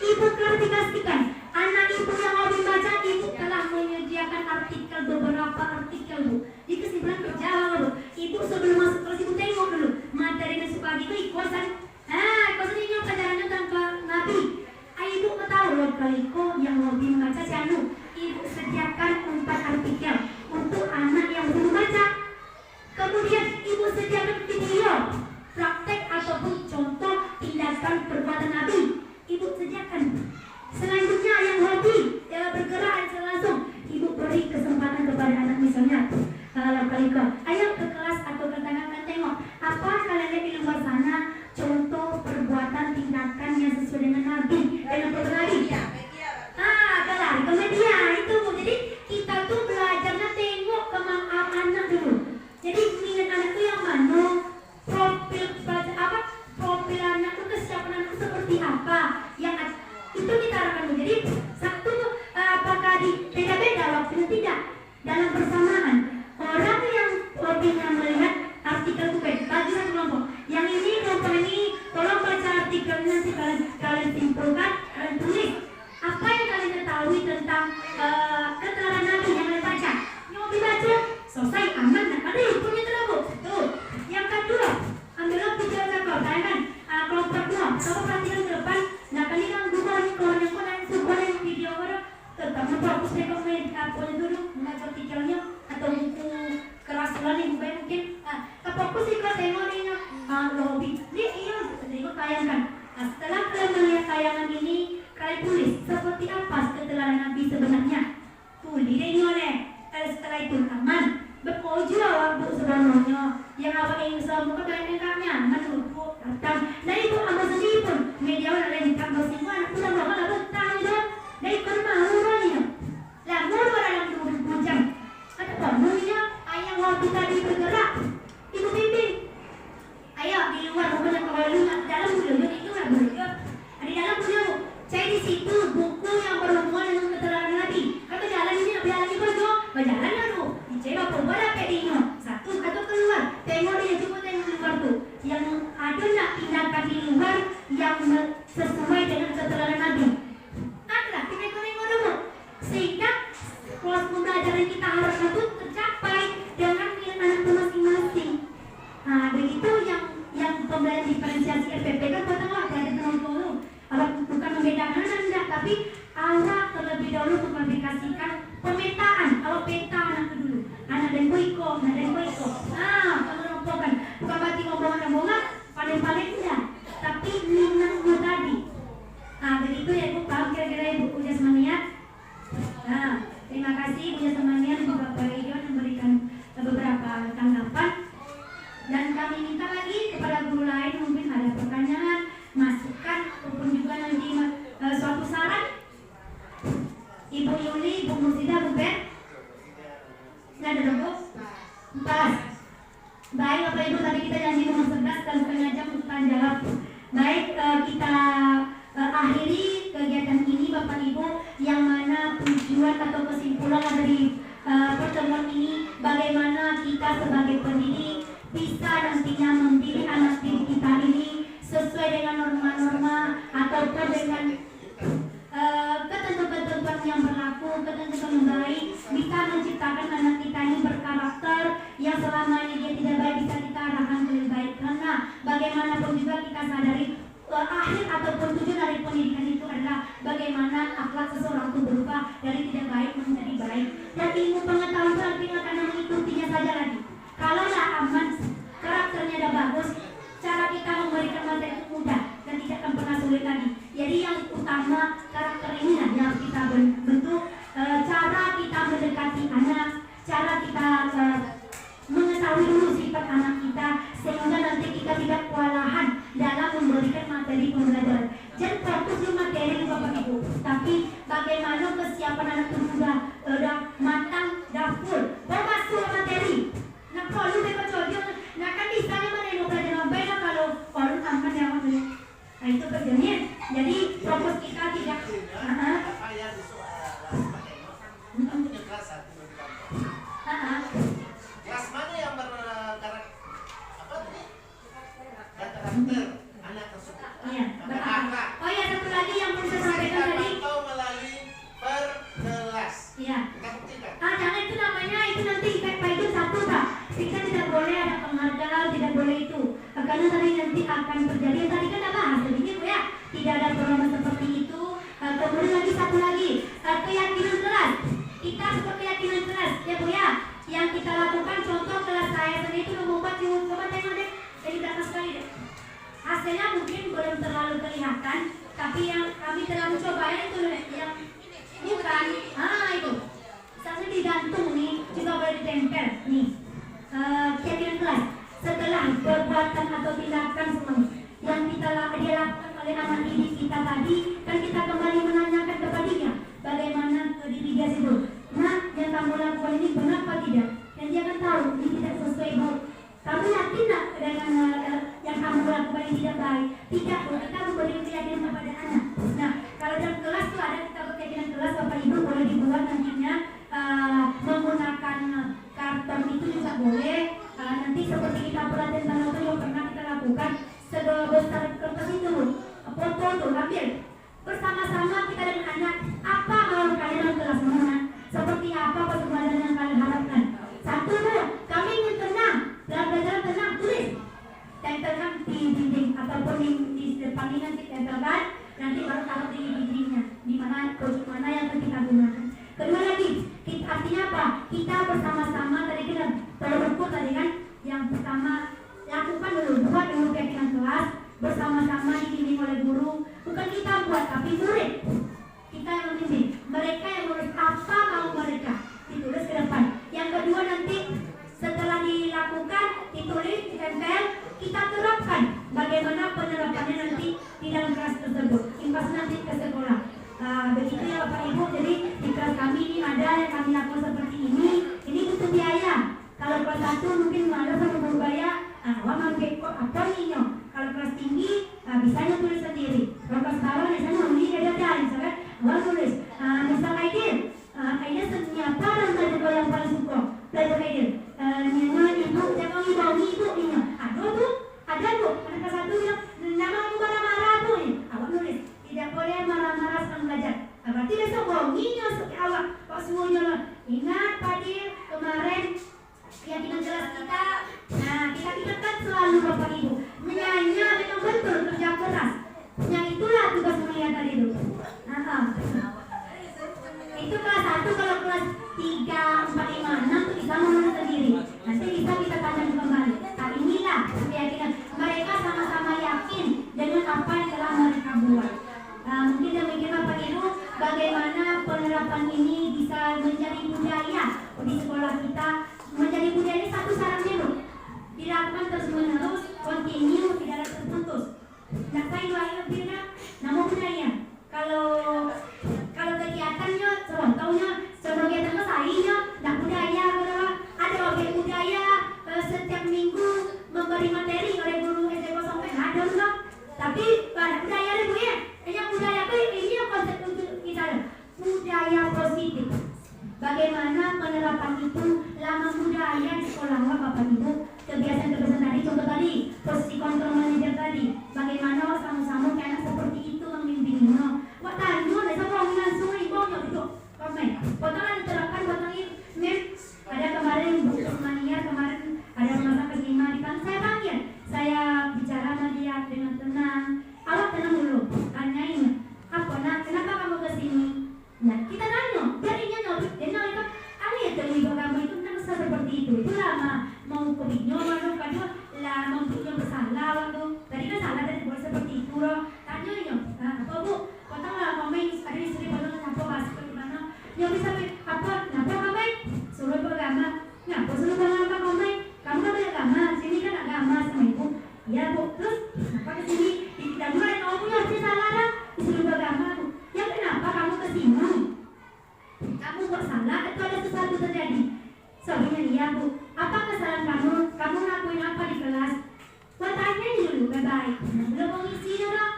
Ibu klasifikasikan. Anak Ibu yang hobi baca, Ibu telah menyediakan artikel, beberapa artikel Bu. Di kesimpulan berjalan Bu. Ibu sebelum masuk kelas Ibu tengok dulu materi besok pagi itu ikosan. Ikosan ini pelajarannya tentang Nabi. Ibu tahu loh kaliko yang hobi membaca sianu. Ibu sediakan 4 artikel untuk anak yang hobi membaca. Kemudian Ibu sediakan video praktek ataupun contoh tindakan perbuatan Nabi. Ibu sediakan. Selanjutnya yang hobi bergerak langsung, Ibu beri kesempatan kepada anak misalnya kaliko, ayo ke kelas atau ke tangan tengok apa kalian lihat di luar sana contoh perbuatan tindakan yang sesuai dengan Nabi dengan perbuatan Nabi. Kelari ke media itu Bu. Jadi kita tuh belajarnya tengok ke anak dulu. Jadi minat anak itu yang mana, profil profil anak itu, kesiapan anak itu seperti apa, yang itu kita arahkan. Jadi satu apakah beda-beda waktunya, tidak, dalam bersamaan. Orang yang hobinya melihat artikel itu bagi satu kelompok, yang ini kelompok ini tolong baca artikel nanti kalian simpulkan, kalian tulis apa yang kalian ketahui tentang keterangan Nabi yang kalian baca. Yang mau dibaca selesai, aman, ada hukumnya terlalu. Tuh. Yang kedua, ambillah video cakap, kan kelompok 2, coba perhatikan ke depan. Nah kali kan Google yang sebuah video orang tetap fokus rekomend apa dulu membaca artikelnya atau buku keras lain mungkin fokus ikut tengok pun aman. Berkojo awak bu sebenarnya. Yang awak ingin semua kebanyakan kami aman bu datang. Nah ibu amat sendiri pun media orang lain tambah semua anak pulang bawa lah betah itu. Dari rumah orangnya. Lah mulu dalam 24 jam. Kata penuhnya ayah waktu tadi bergerak. Ibu bimbing. Ayo di luar bukannya kalau lu dalam dulu itu nggak boleh. Di dalam punya bu. Saya di situ buku yang berhubungan dengan keterangan Nabi. Kata jalan ini lebih lagi berjo. Berjalan lalu. Dicewa pembuat pedino. Satu atau keluar. Tengok dia cuma tengok luar tu. Yang ada nak tindakan di luar yang sesuai dengan keterangan Nabi. Adalah kita tengok dulu. Sehingga kelas pembelajaran kita harapkan itu tercapai dengan minat anak masing-masing. Nah begitu yang pembelajaran diferensiasi FPP kan pertama belajar dulu. Bukan membedakan anda, tapi awak terlebih dahulu mengaplikasikan pemetaan. Kalau peta anak dulu, anak dan koiko. Mengelompokkan. Bukan berarti ngomong-ngomong, paling-paling enggak. Tapi minatmu tadi. Nah begitu ya ibu, paham kira-kira ibu punya semangat. Nah terima kasih punya semangat Bapak Ijon memberikan beberapa tanggapan. Dan kami minta lagi kepada guru lain mungkin ada pertanyaan, masukan ataupun juga nanti suatu saran. Ibu Yuli, Ibu Mursida, Bu Ben, nggak ada dong Bu? Pas. Baik Bapak Ibu, tadi kita janji nomor 11 dan setengah jam untuk tanya jawab. Baik, kita akhiri kegiatan ini Bapak Ibu, yang mana tujuan atau kesimpulan dari pertemuan ini bagaimana kita sebagai pendidik bisa nantinya mendidik anak didik kita ini sesuai dengan norma-norma ataupun dengan ketentuan-ketentuan yang berlaku, ketentuan yang baik, bisa menciptakan anak kita ini berkarakter yang selama ini dia tidak baik bisa kita arahkan ke lebih baik. Karena bagaimanapun juga kita sadari akhir ataupun tujuan dari pendidikan itu adalah bagaimana akhlak seseorang itu berubah dari tidak baik menjadi baik. Dan ilmu pengetahuan itu nanti akan mengikutinya saja lagi. Kalau dah aman, karakternya dah bagus, cara kita memberikan materi itu mudah dan tidak akan pernah sulit lagi. Jadi yang utama karakter ini yang kita bentuk, cara kita mendekati anak, cara kita mengetahui dulu sifat anak kita sehingga nanti kita tidak kewalahan dalam memberikan materi pembelajaran. Jangan fokus di materi Bapak Ibu, tapi bagaimana kesiapan anak itu sudah matang, dah full, masuk materi. Nah kalau mereka coba, nah kan misalnya mana yang pelajaran beda kalau orang aman yang mana, nah itu kerjanya. Jadi fokus kita tidak. Apa yang punya kelas 1 kelas mana yang berkarakter anak tersebut? Iya. Oh ya satu lagi yang perlu saya sampaikan tadi. Atau melalui per kelas. Iya. Kita buktikan. Jangan itu namanya itu nanti Pak itu satu Pak. Kita tidak boleh ada penghargaan, tidak boleh itu. Karena tadi nanti akan terjadi. Tadi kan ada bahas sedikit ya. Tidak ada program seperti itu. Kemudian lagi satu lagi keyakinan kelas. Kita seperti keyakinan kelas ya Bu ya. Yang kita lakukan contoh kelas saya sendiri itu membuat coba tengok deh. Jadi berapa sekali deh. Hasilnya mungkin belum terlalu kelihatan, tapi yang kami telah mencoba itu yang bukan, itu. Misalnya digantung nih, juga boleh ditempel nih. Keyakinan kelas. Setelah perbuatan atau tindakan semua yang kita lakukan oleh anak didik kita tadi, kan kita kembali menanyakan kepada dia bagaimana diri dia itu. Nah, yang kamu lakukan ini benar apa tidak? Dan dia akan tahu ini tidak sesuai baik. Kamu yakin tak dengan yang kamu lakukan ini tidak baik? Tidak, kita memberi keyakinan kepada anak. Nah, kalau dalam kelas itu ada kita keyakinan kelas, Bapak Ibu boleh dibuat nantinya menggunakan karton itu juga boleh. Nanti seperti kita pelatihan tanggal itu yang pernah kita lakukan sebesar kertas itu, foto tuh ambil bersama-sama kita dengan anak. Apa mau kalian dalam kelas mana? Seperti apa perkembangan yang kalian harapkan? Satu Bu, kami ingin tenang. Dalam belajar tenang, tulis. Tempelkan di dinding ataupun di depan ini nanti tempelkan. Nanti baru taruh di dindingnya. Di mana proyek mana yang akan kita gunakan. Kedua lagi, artinya apa? Kita bersama-sama tadi kita terukur tadi kan. Yang pertama lakukan dulu, buat dulu keyakinan kelas bersama-sama dibimbing oleh guru. Bukan kita buat, tapi murid. Kita yang membimbing. Mereka yang menulis apa mau mereka ditulis ke depan. Yang kedua kelas 1 mungkin malas sama guru gaya, awak mampir kok apa nih nyok. Kalau kelas tinggi, bisanya tulis sendiri. Kalau kelas bawah biasanya undi ada, misalkan awak tulis. Misal Aidil senyapa dan belajar yang paling suka belajar Aidil. Nyanyi ibu, jangan ibu ini. Ada bu, anak kelas 1 bilang nama aku marah-marah bu ini. Awak nulis, tidak boleh marah-marah sedang belajar. Berarti besok bonginya awak, Pak semuanya lah. Ingat Pak Dil, kemarin yang kita jelas kita, kita kan selalu Bapak Ibu menyanyi memang betul kerja keras. Yang itulah tugas mulia tadi itu. Itu kelas 1, kalau kelas 3, 4, 5, 6 itu bisa menulis sendiri. Nanti bisa kita tanya kembali. Inilah keyakinan mereka sama-sama yakin dengan apa yang telah mereka buat. Mungkin demikian Bapak Ibu, bagaimana penerapan ini bisa menjadi budaya di sekolah kita. Menjadi budaya ini satu syaratnya loh, dilakukan terus menerus, continue, tidak ada terputus. Nah saya doain nama budaya. Kalau kegiatannya, contohnya kegiatan saya, nah budaya ada objek budaya setiap minggu memberi materi oleh guru SD 0 ada loh. Tapi pada budaya ada bu ya, yang budaya ini yang konsep untuk kita budaya positif. Bagaimana penerapan itu lama budaya di sekolah Bapak Ibu, kebiasaan-kebiasaan tadi, contoh tadi, posisi kontrol manajer tadi, bagaimana sama-sama anak seperti itu membimbingnya. Wah tanya, ada sama langsung ibunya itu komen. Potongan diterapkan potong ini, ada kemarin Bu Mania, kemarin ada masa kelima di kan saya panggil, saya bicara sama dia dengan tenang. Awak tenang dulu, tanyain, kenapa kamu kesini? Nah kita nanya, jadinya nyobit, dia nanya, ibu kamu itu kenapa seperti itu? Itu lama mau kebinyo, kadang lah membuatnya bersalah waktu tadi kan salah tadi buat seperti itu loh. Tanya apa bu? Potonglah komen, ada istri potong apa kasih bagaimana? Yang bisa apa? Kenapa komen? Suruh beragama, ngapa suruh beragama komen? Kamu kan beragama, sini kan agama sama ibu. Ya bu, terus apa kesini? Tidak mulai kamu punya harusnya salah lah, disuruh beragama bu. Ya kenapa kamu kesini? Kamu kok salah atau ada sesuatu terjadi? Soalnya iya bu, apa kesalahan kamu? Kamu lakuin apa di kelas? Wah tanya dulu, baik-baik. Belum mau ngisi dong.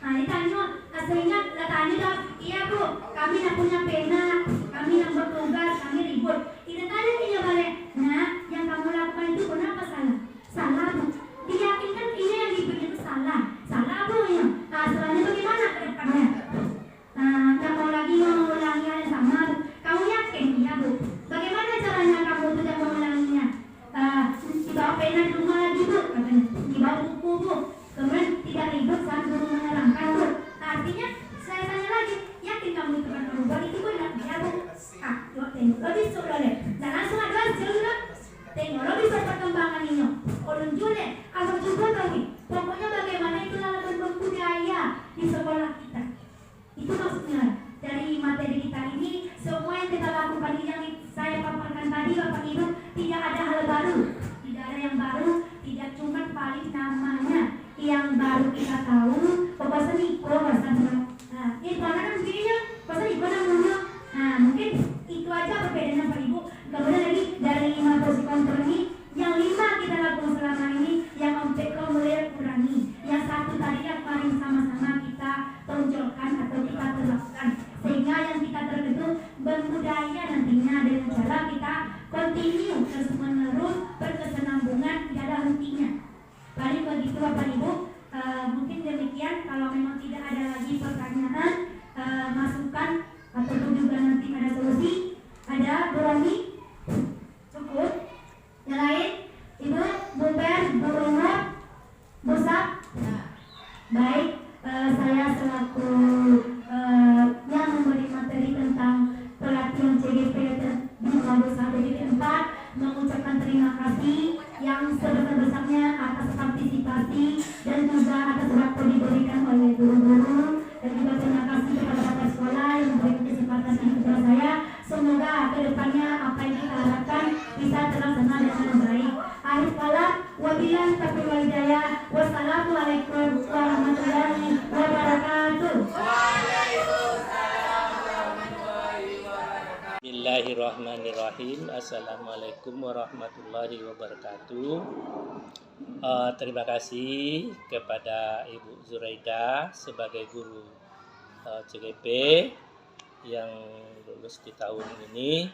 Nah ditanya, sehingga tanya dong. Iya bu, kami yang punya pena, kami yang bertugas, kami ribut. Tidak tanya dia balik. Nah, yang kamu lakukan itu kenapa salah? Salah bu. Diyakinkan ini yang dibikin itu salah. Salah bu ya. Nah selanjutnya bagaimana ke depannya? Nggak mau lagi mengulangi hal yang sama. Kamu yakin? Iya bu. Bagaimana caranya kamu tidak mengulanginya? Dibawa pena di rumah lagi bu, katanya. Dibawa buku bu. Kemudian tidak ribut saat guru menerangkan bu. Artinya saya tanya lagi, yakin kamu itu akan berubah? Itu bu enak ya bu. Tengok lebih sudah deh. Dan langsung ada hasilnya. Tengok lebih perkembangan ini. Ulun juga, asal juga tahu. Pokoknya bagaimana itu dalam bentuk budaya di sekolah kita. Itu maksudnya dari materi kita ini, semua yang kita lakukan ini yang saya paparkan tadi Bapak Ibu, tidak ada hal baru, tidak ada yang baru, tidak cuma paling namanya yang baru kita tahu, pokoknya Niko bahasa itu kan begini, pokoknya Niko namanya. Nah mungkin itu aja perbedaannya Pak Ibu. Kemudian lagi dari 5 posisi kontrol ini, yang 5 kita lakukan selama ini, yang OPK mulai kurangi, yang 1 tadi yang paling sama-sama kita tonjolkan atau kita terapkan, sehingga yang kita terbentuk berbudaya nantinya dengan cara kita continue terus menerus berkesinambungan, tidak ada hentinya. Paling begitu Bapak Ibu. Mungkin demikian. Kalau memang tidak ada lagi pertanyaan, masukan ataupun juga nanti ada solusi, ada Bu Romi, cukup. Yang lain, Ibu, Bu Per, Bu Umar, Bu Sab. Baik, saya selaku yang memberi materi tentang pelatihan CGP di Kelompok 1 GP 4 mengucapkan terima kasih yang sebesar-besarnya atas partisipasi dan juga atas waktu diberikan oleh guru-guru, dan juga terima kasih kepada bapak sekolah yang memberi kesempatan ini kepada saya. Semoga kedepannya apa yang kita harapkan bisa terlaksana dengan baik. Akhir kala, wabillahi taufiq wal hidayah. Wassalamualaikum warahmatullahi wabarakatuh. Bismillahirrahmanirrahim. Bismillahirrahmanirrahim. Assalamualaikum warahmatullahi wabarakatuh. Terima kasih kepada Ibu Zuraida sebagai guru CGP yang lulus di tahun ini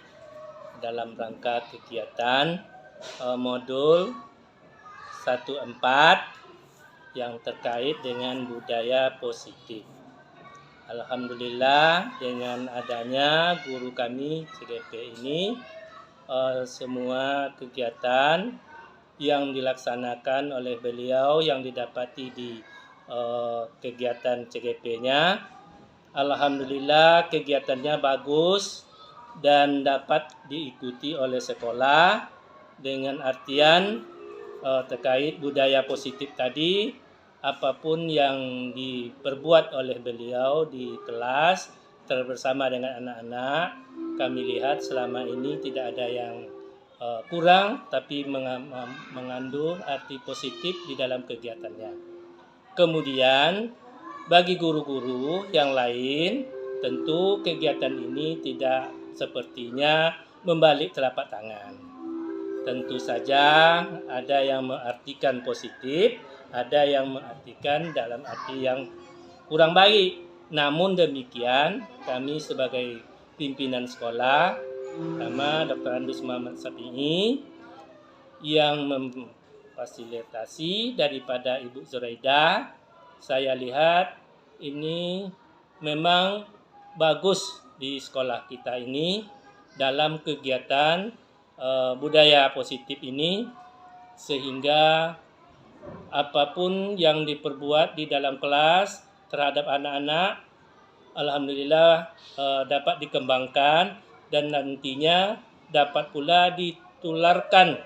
dalam rangka kegiatan modul 14 yang terkait dengan budaya positif. Alhamdulillah dengan adanya guru kami CGP ini semua kegiatan yang dilaksanakan oleh beliau yang didapati di kegiatan CGP-nya, alhamdulillah kegiatannya bagus dan dapat diikuti oleh sekolah dengan artian terkait budaya positif tadi. Apapun yang diperbuat oleh beliau di kelas bersama dengan anak-anak, kami lihat selama ini tidak ada yang kurang, tapi mengandung arti positif di dalam kegiatannya. Kemudian bagi guru-guru yang lain, tentu kegiatan ini tidak sepertinya membalik telapak tangan. Tentu saja ada yang mengartikan positif, ada yang mengartikan dalam arti yang kurang baik. Namun demikian, kami sebagai pimpinan sekolah, sama Dr. Andus Muhammad Safi'i, yang memfasilitasi daripada Ibu Zuraida, saya lihat ini memang bagus di sekolah kita ini dalam kegiatan budaya positif ini, sehingga apapun yang diperbuat di dalam kelas terhadap anak-anak, alhamdulillah dapat dikembangkan dan nantinya dapat pula ditularkan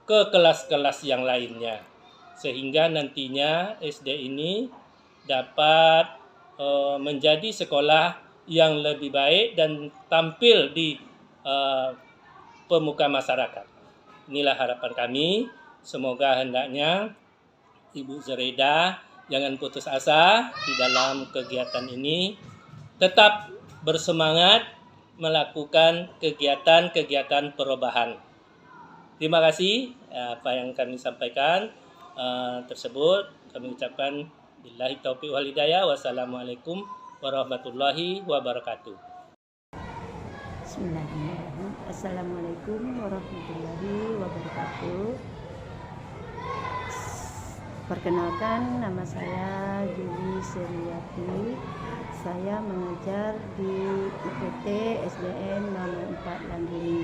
ke kelas-kelas yang lainnya, sehingga nantinya SD ini dapat menjadi sekolah yang lebih baik dan tampil di pemuka masyarakat. Inilah harapan kami. Semoga hendaknya Ibu Zuraida jangan putus asa di dalam kegiatan ini, tetap bersemangat melakukan kegiatan-kegiatan perubahan. Terima kasih apa yang kami sampaikan tersebut. Kami ucapkan billahi taufiq wal hidayah. Wassalamualaikum warahmatullahi wabarakatuh. Bismillahirrahmanirrahim. Assalamualaikum warahmatullahi wabarakatuh. Perkenalkan, nama saya Juli Seriati. Saya mengajar di IPT SDN nomor 4 Landini.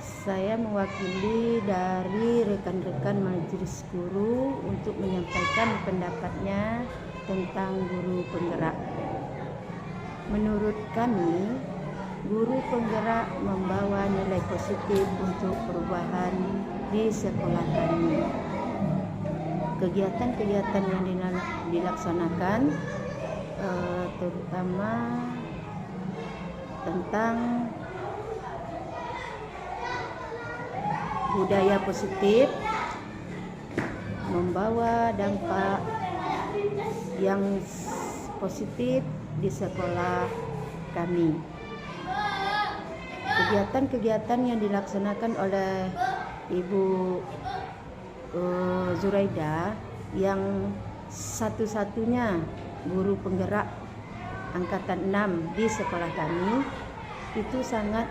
Saya mewakili dari rekan-rekan majelis guru untuk menyampaikan pendapatnya tentang guru penggerak. Menurut kami, guru penggerak membawa nilai positif untuk perubahan di sekolah kami. Kegiatan-kegiatan yang dilaksanakan terutama tentang budaya positif membawa dampak yang positif di sekolah kami. Kegiatan-kegiatan yang dilaksanakan oleh Ibu Zuraida yang satu-satunya guru penggerak angkatan 6 di sekolah kami itu sangat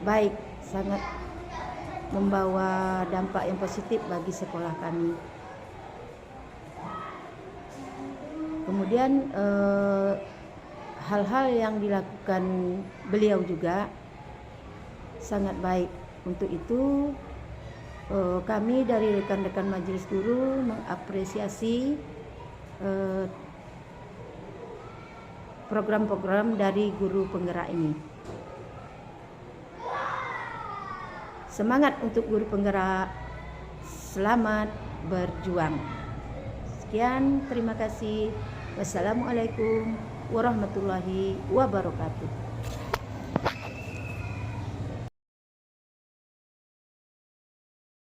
baik, sangat membawa dampak yang positif bagi sekolah kami. Kemudian hal-hal yang dilakukan beliau juga sangat baik. Untuk itu kami dari rekan-rekan majelis guru mengapresiasi program-program dari guru penggerak ini. Semangat untuk guru penggerak, selamat berjuang. Sekian, terima kasih. Wassalamualaikum warahmatullahi wabarakatuh.